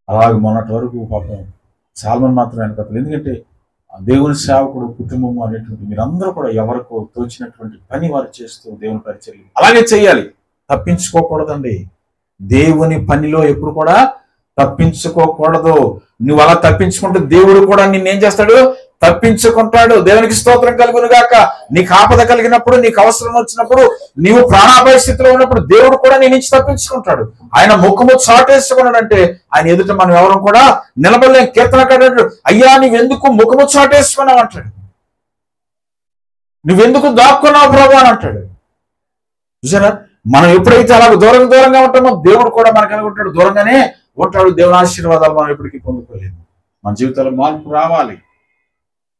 అలాగే మొన్నటి వరకు పాపం సాల్మన్ మాత్రం వెనకత్తలేదు. ఎందుకంటే దేవుని సేవకుడు, కుటుంబం అనేటువంటి మీరందరూ కూడా ఎవరికో తోచినటువంటి పని వారు చేస్తూ దేవుని పరిచర్య అలాగే చేయాలి. తప్పించుకోకూడదండి. దేవుని పనిలో ఎప్పుడు కూడా తప్పించుకోకూడదు. నువ్వు అలా తప్పించుకుంటే దేవుడు కూడా నిన్నేం చేస్తాడు, తప్పించుకుంటాడు. దేవునికి స్తోత్రం కలుగును గాక. నీకు ఆపద కలిగినప్పుడు, నీకు అవసరం వచ్చినప్పుడు, నీవు ప్రాణాపాయ స్థితిలో ఉన్నప్పుడు దేవుడు కూడా నీ నుంచి తప్పించుకుంటాడు. ఆయన ముఖము చాటేసుకున్నాడంటే ఆయన ఎదుట మనం ఎవరు కూడా నిలబడలేం. కీర్తనకారుడు, అయ్యా నువ్వెందుకు ముఖము చాటేసుకున్నావు అంటాడు. నువ్వెందుకు దాక్కున్నావు ప్రభు అని అంటాడు. చూసారా, మనం ఎప్పుడైతే అలా దూరంగా ఉంటామో దేవుడు కూడా మనకు అనుకుంటాడు, దూరంగానే ఉంటాడు. దేవుని ఆశీర్వాదాలు మనం ఎప్పటికీ పొందుకోలేము. మన జీవితంలో మార్పు రావాలి.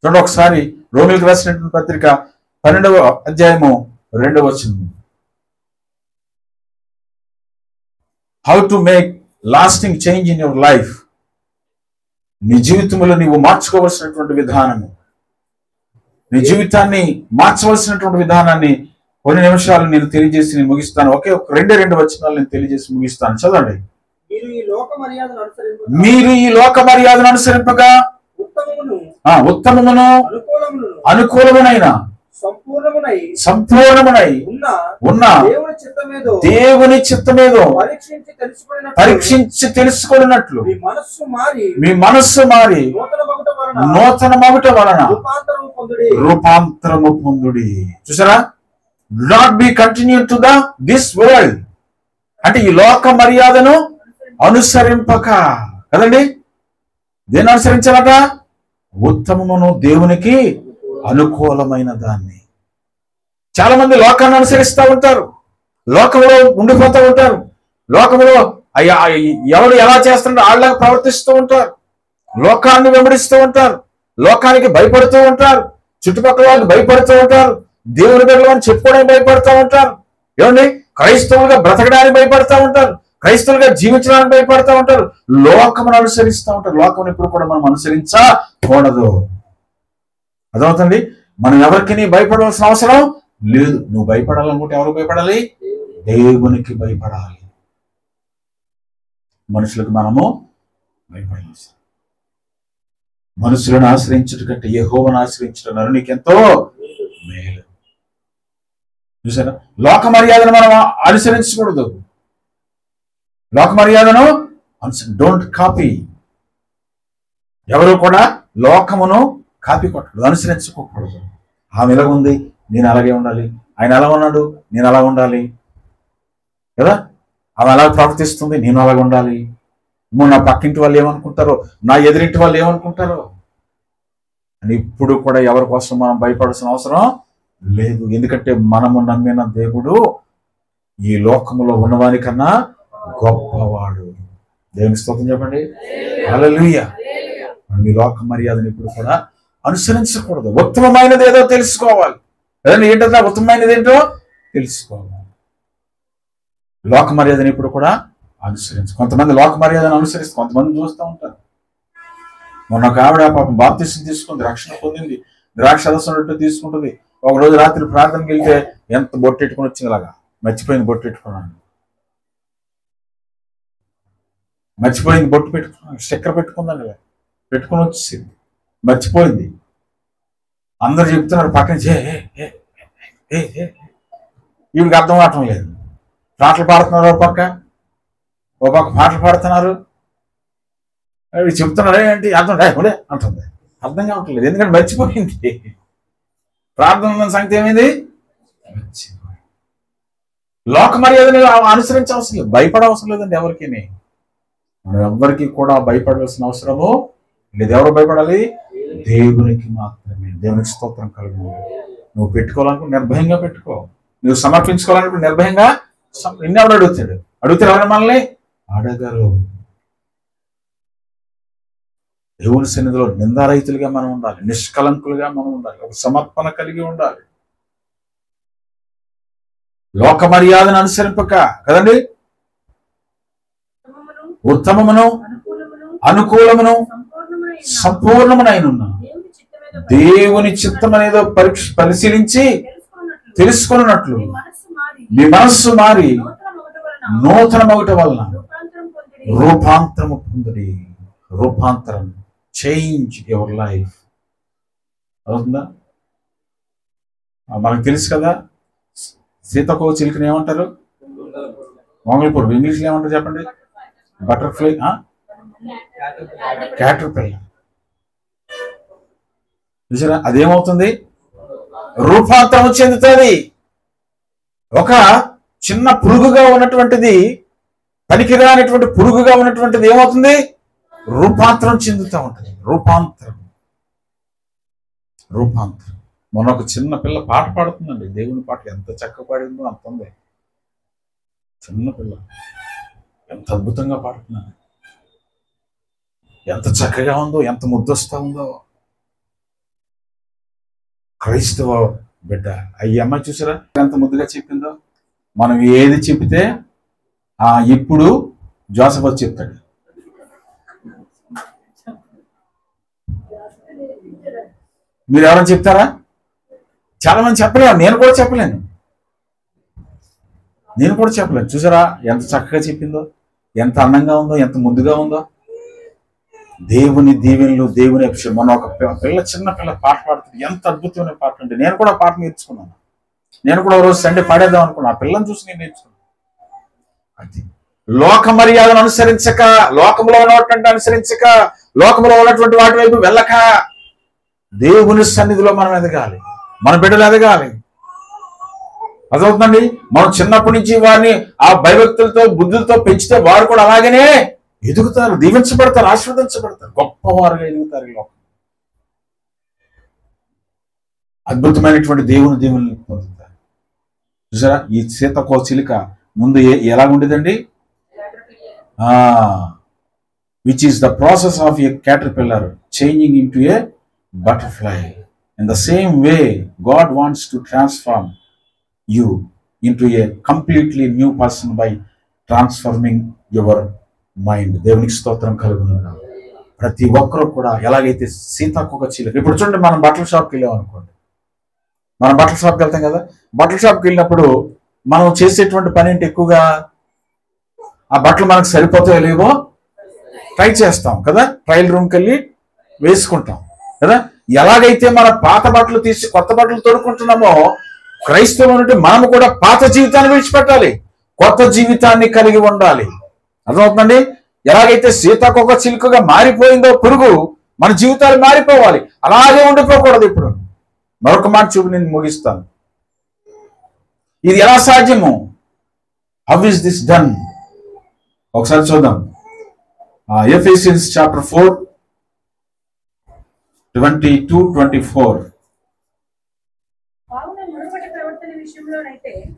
చూడండి ఒకసారి రోమిలకు రాసినటువంటి పత్రిక 12వ అధ్యాయము 2వ వచనం. How to make lasting change in your life. నీ జీవితంలో నీవు మార్చుకోవలసినటువంటి విధానము, నీ జీవితాన్ని మార్చవలసినటువంటి విధానాన్ని కొన్ని నిమిషాలు నేను తెలియజేసి నేను ముగిస్తాను. ఒకే రెండు వచనాలు నేను తెలియజేసి ముగిస్తాను. చదవండి. మీరు ఈ లోక మర్యాదను అనుసరింపగా ఉత్తమమును అనుకూలమునైన సంపూర్ణమునై ఉన్న దేవుని చిత్తమేదో పరీక్షించి తెలుసుకున్నట్లు మీ మనస్సు మారి నూతన మగుట వలన రూపాంతరము పొందుడి. చూసారా, do not be continue to this world. అంటే ఈ లోక మర్యాదను అనుసరింపక కదండి. దేన్ని అనుసరించాలట? ఉత్తమమును దేవునికి అనుకూలమైన దాన్ని. చాలా మంది లోకాన్ని అనుసరిస్తూ ఉంటారు, లోకంలో ఉండిపోతూ ఉంటారు. లోకంలో ఎవరు ఎలా చేస్తారో వాళ్ళగా ప్రవర్తిస్తూ ఉంటారు. లోకాన్ని వెంబడిస్తూ ఉంటారు, లోకానికి భయపడుతూ ఉంటారు, చుట్టుపక్కల వాళ్ళకి భయపడుతూ ఉంటారు, దేవుని బిడ్డలు అని చెప్పుకోవడానికి భయపడుతూ ఉంటారు. ఏమండి, క్రైస్తవులుగా బ్రతకడానికి భయపడుతూ ఉంటారు, క్రైస్తవులుగా జీవించడానికి భయపడుతూ ఉంటారు, లోకమును అనుసరిస్తూ ఉంటారు. లోకం ఎప్పుడు కూడా మనం అనుసరించకూడదు. అదవుతుంది. మనం ఎవరికి భయపడవలసిన అవసరం లేదు. నువ్వు భయపడాలనుకుంటే ఎవరు భయపడాలి? దేవునికి భయపడాలి. మనుషులకు మనము భయపడాలి. మనుషులను ఆశ్రయించుట కంటే యెహోవాను ఆశ్రయించుట నరునికెంతో మేలు. చూసారా, లోక మర్యాదను మనం అనుసరించకూడదు. లోక మర్యాదను డోంట్ కాపీ. ఎవరు కూడా లోకమును కాపీ కొట్టకూడదు, అనుసరించుకోకూడదు. ఆమె ఎలా ఉంది, నేను అలాగే ఉండాలి. ఆయన ఎలా ఉన్నాడు, నేను అలా ఉండాలి కదా. ఆమె అలా ప్రవర్తిస్తుంది, నేను అలాగ ఉండాలి. నా పక్కింటి వాళ్ళు ఏమనుకుంటారో, నా ఎదురింటి వాళ్ళు ఏమనుకుంటారో అని ఇప్పుడు కూడా ఎవరి కోసం మనం భయపడాల్సిన అవసరం లేదు. ఎందుకంటే మనము నమ్మిన దేవుడు ఈ లోకములో ఉన్నవాని కన్నా గొప్పవాడు. దేవుని స్తోత్రం చెప్పండి. హల్లెలూయా. మనం ఈ లోక మర్యాదను ఇప్పుడు కూడా అనుసరించకూడదు. ఉత్తమమైనది ఏదో తెలుసుకోవాలి. ఏంటంటే ఉత్తమమైనది ఏంటో తెలుసుకోవాలి. లోక మర్యాదను ఇప్పుడు కూడా కొంతమంది లోక మర్యాదను అనుసరిస్తారు, కొంతమంది చూస్తూ ఉంటారు. మొన్న ఒక ఆవిడ పాపం బాప్తిసం తీసుకుంది, రక్షణ పొందింది, ద్రాక్ష రసం తీసుకుంటుంది. ఒక రోజు రాత్రి ప్రార్థనకి వెళ్తే ఎంత బొట్టెట్టుకుని వచ్చింది, అలాగా మర్చిపోయింది బొట్టెట్టుకున్నాను, మర్చిపోయింది బొట్టు పెట్టుకున్నాను, స్టిక్కర్ పెట్టుకుందండి, పెట్టుకుని వచ్చేసింది, మర్చిపోయింది. అందరు చెప్తున్నారు పక్కన, వీడికి అర్థం అవటం లేదు. పాటలు పాడుతున్నారు, ఒక పక్క పాటలు పాడుతున్నారు, చెప్తున్నారు ఏంటి అర్థం అంటుంది, అర్థం కావట్లేదు, ఎందుకంటే మర్చిపోయింది. ప్రార్థన సంగతి ఏమైంది, లోక మర్యాదని అనుసరించవలసిన లేదు, భయపడవసరం లేదండి ఎవరికి. మనం ఎవ్వరికి కూడా భయపడవలసిన అవసరము లేదు. ఎవరు భయపడాలి? దేవునికి మాత్రమే. దేవునికి స్తోత్రం కలుగు. నువ్వు పెట్టుకోవాలనుకుంటే నిర్భయంగా పెట్టుకో, నువ్వు సమర్పించుకోవాలనుకుంటే నిర్భయంగా. నిన్నెవడు అడుగుతాడు? అడుగుతారు ఎవరు మనల్ని? అడగరు. దేవుని సన్నిధిలో నిందారహితులుగా మనం ఉండాలి, నిష్కలంకులుగా మనం ఉండాలి, ఒక సమర్పణ కలిగి ఉండాలి. లోక మర్యాదను అనుసరింపక కదండి, ఉత్తమమును అనుకూలమును సంపూర్ణమునైన దేవుని చిత్తం అనేదో పరిశీలించి తెలుసుకున్నట్లు మీ మనస్సు మారి నూతన మొగట వలన రూపాంతరము పొందుడి. రూపాంతరం, చేంజ్ యువర్ లైఫ్ అవుతుందా? మనకు తెలుసు కదా, సీతకో చిలుకని ఏమంటారు? మొంగళపూర్. ఇంగ్లీష్లో ఏమంటారు చెప్పండి? Butterfly, caterpillar. చూసారా? అదేమవుతుంది? రూపాంతరం చెందుతుంది. ఒక చిన్న పురుగుగా ఉన్నటువంటిది, పనికిరానటువంటి పురుగుగా ఉన్నటువంటిది ఏమవుతుంది? రూపాంతరం చెందుతూ ఉంటుంది. రూపాంతరం. మొన్న ఒక చిన్న పిల్ల పాట పాడుతుందండి, దేవుని పాట ఎంత చక్కగా పాడిందో అంత ఉంది. చిన్న పిల్ల ఎంత అద్భుతంగా పాడుతున్నాను, ఎంత చక్కగా ఉందో, ఎంత ముద్దొస్తా ఉందో. క్రైస్తవ బిడ్డ ఈ అమ్మాయి చూసారా ఎంత ముద్దుగా చెప్పిందో. మనం ఏది చెబితే ఇప్పుడు జోసఫ్ చెప్తాడు. మీరు ఎవరైనా చెప్తారా? చాలా మంది చెప్పలేము, నేను కూడా చెప్పలేను. చూసారా ఎంత చక్కగా చెప్పిందో, ఎంత అందంగా ఉందో, ఎంత ముద్దుగా ఉందో. దేవుని దీవెనలు, దేవుని అభిషేకం. మన ఒక పిల్ల, చిన్న పిల్ల పాట పాడుతుంది, ఎంత అద్భుతమైన పాట అంటే. నేను కూడా పాట నేర్చుకున్నాను. నేను కూడా రోజు సండే పాడేద్దాం అనుకున్నాను. ఆ పిల్లని చూసి నేను నేర్చుకున్నాను. అది లోక మర్యాదను అనుసరించక, లోకంలో ఉన్నటువంటి వాటి వైపు వెళ్ళక, దేవుని సన్నిధిలో మనం ఎదగాలి, మన బిడ్డలు ఎదగాలి. అదవుతుందండి. మనం చిన్నప్పటి నుంచి వారిని ఆ భయభక్తులతో, బుద్ధులతో పెంచితే వారు కూడా అలాగనే ఎదుగుతారు, దీవించబడతారు, ఆశీర్వదించబడతారు, గొప్పవారుగా ఎదుగుతారు. ఈ లోకం అద్భుతమైనటువంటి దేవుని దీవుల్ని పొందుతారు. చూసారా? ఈ సీతకో చిలుక ముందు ఎలా ఉండేదండి? Which is the process of A caterpillar changing in to A butterfly. In the same way, God wants to transform you into a completely new person by transforming your mind. దేవునికి స్తోత్రం కలుగును. ప్రతి ఒక్కరూ కూడా ఎలాగైతే సీతాకోక చిలుక. ఇప్పుడు చూడండి, మనం బట్టల షాప్కి వెళ్ళాం అనుకోండి, మనం బట్టల షాప్కి వెళ్తాం కదా. బట్టల షాప్కి వెళ్ళినప్పుడు మనం చేసేటువంటి పని ఏంటి? ఎక్కువగా ఆ బట్టలు మనకు సరిపోతాయో లేవో ట్రై చేస్తాం కదా, ట్రయల్ రూమ్కి వెళ్ళి వేసుకుంటాం కదా. ఎలాగైతే మన పాత బట్టలు తీసి కొత్త బట్టలు తొడుక్కుంటున్నామో, క్రైస్తవులు అంటే మనము కూడా పాత జీవితాన్ని విడిచిపెట్టాలి, కొత్త జీవితాన్ని కలిగి ఉండాలి. అర్థమవుతుందండి? ఎలాగైతే సీతాకోక చిలుకగా మారిపోయిందో పురుగు, మన జీవితాలు మారిపోవాలి, అలాగే ఉండిపోకూడదు. ఇప్పుడు మరొక మాట చూపు, నేను ముగిస్తాను. ఇది ఎలా సాధ్యము? How is this done? ఒకసారి చూద్దాం. Ephesians chapter 4:22-24.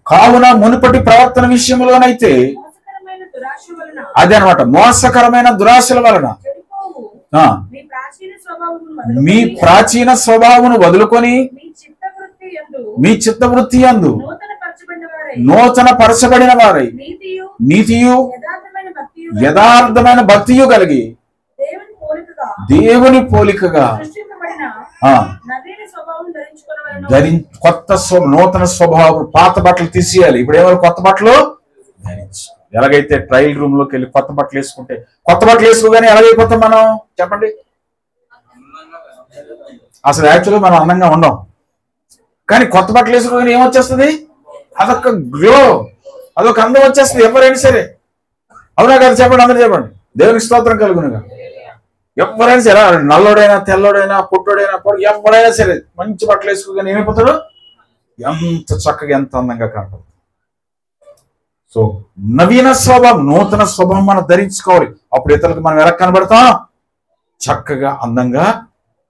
కావున మునుపటి ప్రవర్తన విషయంలోనైతే మోసకరమైన దురాశ వలన అదే అనమాట, మోసకరమైన దురాశల వలన చెడిపోవు ఆ, మీ ప్రాచీన స్వభావమును మీ వదులుకొని ప్రాచీన స్వభావమును వదులుకొని మీ చిత్తవృత్తి యందు మీ చిత్తవృత్తి యందు నూతన పరచబడిన వారై నూతన పరచబడిన వారై నీతియు నీతియు యథార్థమైన భక్తియు యథార్థమైన భక్తియు కలిగి దేవుని పోలికగా దేవుని పోలికగా సృష్టింపబడిన ఆ నవీన స్వభావం ధరించుకొనవలెను. కొత్త నూతన స్వభావం. పాత బట్టలు తీసేయాలి. ఇప్పుడు ఏమైనా కొత్త బట్టలు ధరించు. ఎలాగైతే ట్రయల్ రూమ్ లోకి వెళ్ళి కొత్త బట్టలు వేసుకుంటే, కొత్త బట్టలు వేసుకోగానే ఎలాగైపోతాం మనం చెప్పండి? అసలు యాక్చువల్గా మనం అందంగా ఉండం, కానీ కొత్త బట్టలు వేసుకోగానే ఏమొచ్చేస్తుంది? అదొక గ్లో, అదొక అందం వచ్చేస్తుంది. ఎవరైనా సరే, అవునా కదా? చెప్పండి, అందరూ చెప్పండి. దేవునికి స్తోత్రం కలుగునుగా. ఎవరైనా సరే, నల్లోడైనా తెల్లోడైనా పుట్టోడైనా ఎవరైనా సరే మంచి బట్టలు వేసుకోగానే ఏమైపోతాడు? ఎంత చక్కగా, ఎంత అందంగా కనపడుతుంది. సో నవీన స్వభావం, నూతన స్వభావం మనం ధరించుకోవాలి. అప్పుడు ఇతరులకు మనం ఎలా కనబడతాం? చక్కగా, అందంగా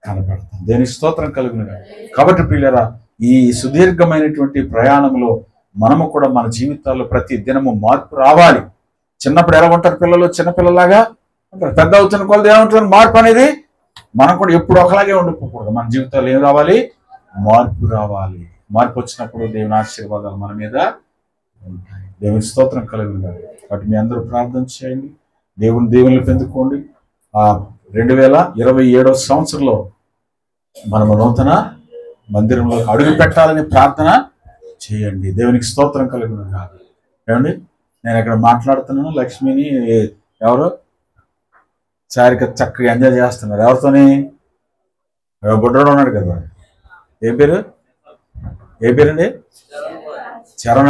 కనబడతాం. దేవునికి స్తోత్రం కలుగునుగా. కాబట్టి ప్రియులారా, ఈ సుదీర్ఘమైనటువంటి ప్రయాణంలో మనము కూడా మన జీవితాల్లో ప్రతి దినము మార్పు రావాలి. చిన్నప్పుడు ఎలా ఉంటారు పిల్లలు? చిన్నపిల్లలాగా ఉంటారు. పెద్ద అవుతున్న కొలది ఏమంటారు? మార్పు అనేది మనం కూడా ఎప్పుడు ఒకలాగే ఉండిపోకూడదు. మన జీవితాల్లో ఏం రావాలి? మార్పు రావాలి. మార్పు వచ్చినప్పుడు దేవుని ఆశీర్వాదాలు మన మీద ఉంటాయి. దేవుని స్తోత్రం కలుగునుగా. కాబట్టి మీ అందరూ ప్రార్థన చేయండి, దేవుని పెందుకోండి. 2027 సంవత్సరంలో మనము నూతన మందిరంలో అడుగు పెట్టాలని ప్రార్థన చేయండి. దేవునికి స్తోత్రం కలుగునుగా. ఏమండి, నేను ఇక్కడ మాట్లాడుతున్నాను, లక్ష్మిని ఎవరు చారిక చక్కగా ఎంజాయ్ చేస్తున్నారు. ఎవరితోని? బుడ్డోడు ఉన్నాడు కదా, ఏ పేరండి? శరణం.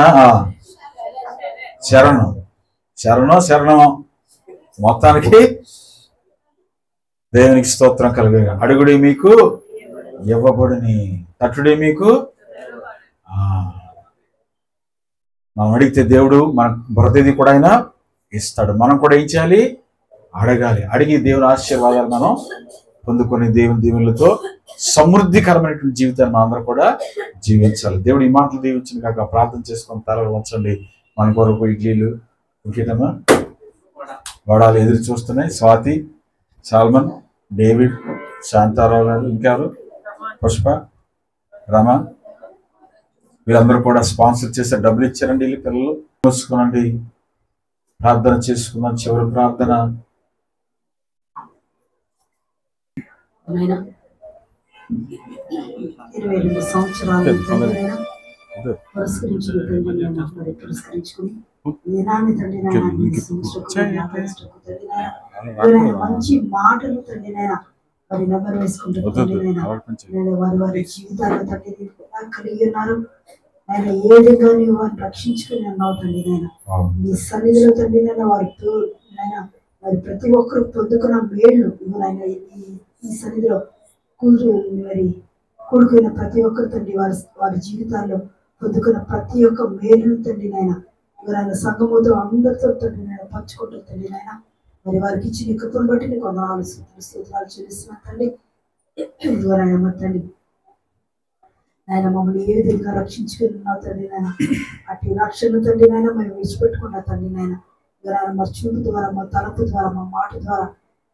మొత్తానికి దేవునికి స్తోత్రం కలుగునుగా. అడుగుడి మీకు ఇవ్వబడుని, తట్టుడి మీకు. మనం అడిగితే దేవుడు మన ప్రతిదీ కూడా ఆయన ఇస్తాడు. మనం కూడా ఏం చేయాలి? అడగాలి. అడిగి దేవుని ఆశీర్వాదాలు మనం పొందుకొని దేవుని దీవులతో సమృద్ధికరమైనటువంటి జీవితాన్ని మనం అందరూ కూడా జీవించాలి. దేవుడు ఈ మాటలు దీవించిన కాక ప్రార్థన చేసుకొని తలలు వంచండి. మన కొరకు ఇడ్లీలు, ఇంకేటమ్మా వడాలు ఎదురు చూస్తున్నాయి. స్వాతి, సాల్మన్, డేవిడ్, శాంతారావు గారు, ఇంకెవరు? పుష్ప, రమ, వీళ్ళందరూ కూడా స్పాన్సర్ చేసే డబ్బులు ఇచ్చారండి. వీళ్ళు పిల్లలు చూసుకోనండి. ప్రార్థన చేసుకుందాం. చివరి ప్రార్థన. 22 సంవత్సరాలు పురస్కరించుకుని మంచి మాటలు తండ్రి నాయన వారి నెంబర్ వేసుకుంటున్నారు. వారి జీవితాల్లో తండ్రి కలిగి ఉన్నారు. ఆయన ఏ విధంగా నువ్వు వారిని రక్షించుకుని అన్నావు తండ్రి నాయన. నీ సన్నిధిలో తండ్రి నాయన వారి ప్రతి ఒక్కరు పొందుకున్న మేళ్ళు ఆయన ఈ సన్నిధిలో కూడుకున్న ప్రతి ఒక్కరు తండ్రి వారి జీవితాల్లో పొందుకున్న ప్రతి ఒక్క మేలును తండ్రి నాయన ఆయన సంఘముతో అందరితో తండ్రి నాయన పంచుకుంటారు తండ్రి నాయన. మరి వారికి ఇచ్చిన కృపను బట్టి నీకు వందనాలు స్తోత్రాలు చెల్లిస్తున్నా తండ్రి. ఇదిగోనాయన తండ్రి ఆయన మమ్మల్ని ఏ విధంగా రక్షించుకున్నావు తండ్రి నాయన. అటు రక్షణ తండ్రి నాయన మేము విడిచిపెట్టుకున్నా తండ్రి నాయన. మా చూపు ద్వారా, మా తలపు ద్వారా, మా మాట ద్వారా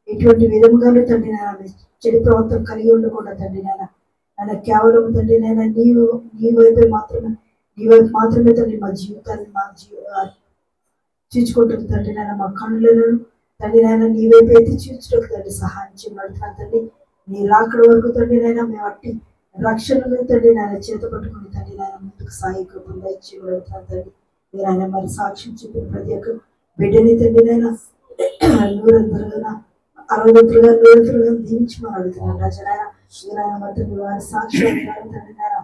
ఎటువంటి విధంగానూ తండ్రి నాయన చెడు ప్రవర్తన కలిగి ఉండకుండా తండ్రి నాయన ఆయన కేవలం తండ్రి నాయన నీ వైపు మాత్రమే తండ్రి మా జీవితాన్ని చూచుకుంటుంది తండ్రి నాయన. మా కళ్ళను తండ్రి నాయన నీ వైపు అయితే చూచుటకు తండ్రి సహాయం చేయబడుతున్నా తండ్రి. నీ రాకడ వరకు తండ్రి నాయన మేము అట్టి రక్షణను తండ్రి నాయన చేత పట్టుకుని తండ్రి నాయన ముందుకు సాయి కృపంగా ఇచ్చేయబడుతున్నా తండ్రి. మీరు ఆయన మరి సాక్ష్యం చెప్పిన ప్రతి ఒక్క బిడ్డని తండ్రి నాయన 100 60 దీవించమని అడుగుతున్నాను రాజనాయన. తండ్రి వారి సాక్ష్యాలు తండ్రి నాయన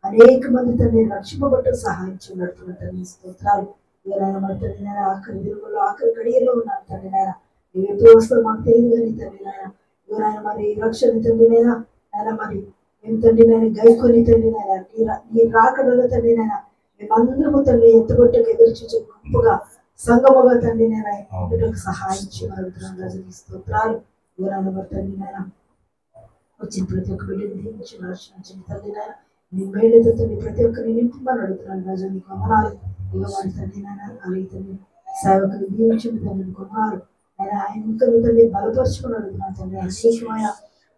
అనేక మంది తండ్రి రక్షింపబట్టు సహాయం చేయబడుతున్న తండ్రి స్తోత్రాలు. వీరైనా మరి తండ్రి నాయన ఆఖరి దిగుల్లో ఆఖరి గడియలో ఉన్నాను తండ్రి నాయన. నువ్వు ఎప్పుడు వస్తావు మాకు తెలియదు కానీ తండ్రి నాయన వీరైనా మరి రక్షణ తండ్రి నాయన ఆయన మరి మేము తండ్రి నాయన గైకొని తండ్రి నాయన నీ రాకడలో తండ్రి నాయన మేమందరము తండ్రి ఎత్తుగొట్టకు ఎదురు చూసే గొప్పగా సంగముగా తండ్రి నేను ఉండటకు సహాయం చేయగలుగుతున్నాను రాజు. స్తోత్రాలు. వీరైనా మరి తండ్రి నాయన వచ్చిన ప్రతి ఒక్క బిడ్డని దీవించి రక్షించండి తండ్రి నాయన. నీ మేలుతో తండ్రి ప్రతి ఒక్కరిని నింపమని అడుగుతున్నాను రాజా. నీ కొన్నాళ్ళు ఇవ్వమని తండ్రి నాయన అలాగే తండ్రి సేవకులు దీవించుకుని తండ్రి కొన్నారు ఆయన ఇంకా తండ్రి బలపరుచుకుని అడుగుతున్నాను తండ్రి. అనేకమైన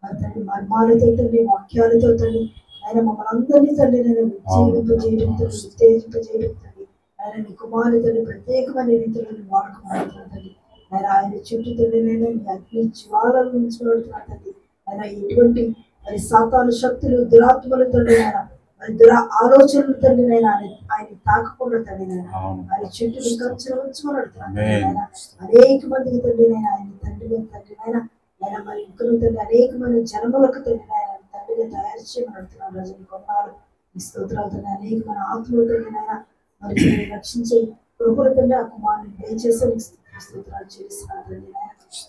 మరి తండ్రి మర్మాలతో తండ్రి వాక్యాలతో తండ్రి ఆయన మమ్మల్ని అందరినీ తండ్రి నేను జీవింపజేయడం తండ్రి ఉత్తేజింపజేయడం తండ్రి ఆయన నీ కుమారు తండ్రి ప్రత్యేకమైన రీతిలో వాడుకోమడుతున్నాను తండ్రి. ఆయన చుట్టూ తండ్రి నేను అగ్ని జ్వాలల నుంచి పడుతున్నాను తండ్రి. ఆయన ఎటువంటి మరి సాతాను శక్తులు దురాత్మలు తండ్రి ఆయన మరి ఆలోచనలు తండ్రి నేను ఆయన తాకకుండా తండ్రి నేను ఆయన చుట్టూ కంచెలు ఉంచుకొని అడుగుతున్నాను ఆయన. అనేక మందికి తండ్రి నేను ఆయన తండ్రిగా తండ్రి ఆయన ఆయన మరి ఇంకా తండ్రి అనేక మంది జన్మలకు తండ్రి ఆయన తండ్రిగా తయారు చేయమని అడుగుతున్నాను రాజు. నీ కొన్నాళ్ళు ఈ స్తోత్రాలు తండ్రి అనేకమైన ఆత్మలు తండ్రి ఆయన మరి రక్షించే కృపలు తండ్రి ఆ కుమారుని దయచేసి స్తోత్రాలు చేస్తున్నాను తండ్రి.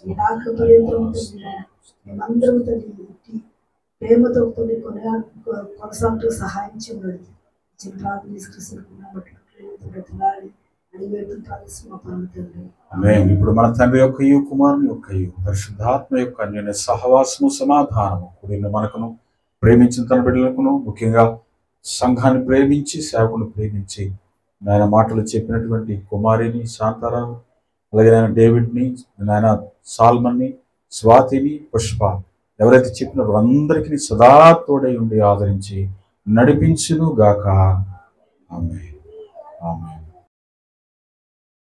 ఈ రాక పర్యంతం తండ్రి ఆయన మేమందరం తండ్రి ప్రేమతో తండ్రి కొనసాగుతూ సహాయం చేయబడి ఇప్పుడు మన తండ్రి యొక్కయు కుమారుని యొక్కయు పరిశుద్ధాత్మ యొక్క అన్యోన్య సహవాసము సమాధానము కూడిన మనకును ప్రేమించిన తన బిడ్డలకును ముఖ్యంగా సంఘాన్ని ప్రేమించి సేవకుని ప్రేమించి నాయన మాటలు చెప్పినటువంటి కుమారిని శాంతారావు అలాగే నాయన డేవిడ్ని నాయన సాల్మన్ని స్వాతిని పుష్ప ఎవరైతే చెప్పినారో అందరికీ సదా తోడై ఉండి ఆదరించి నడిపించును గాక. ఆమేన్. ఆమేన్.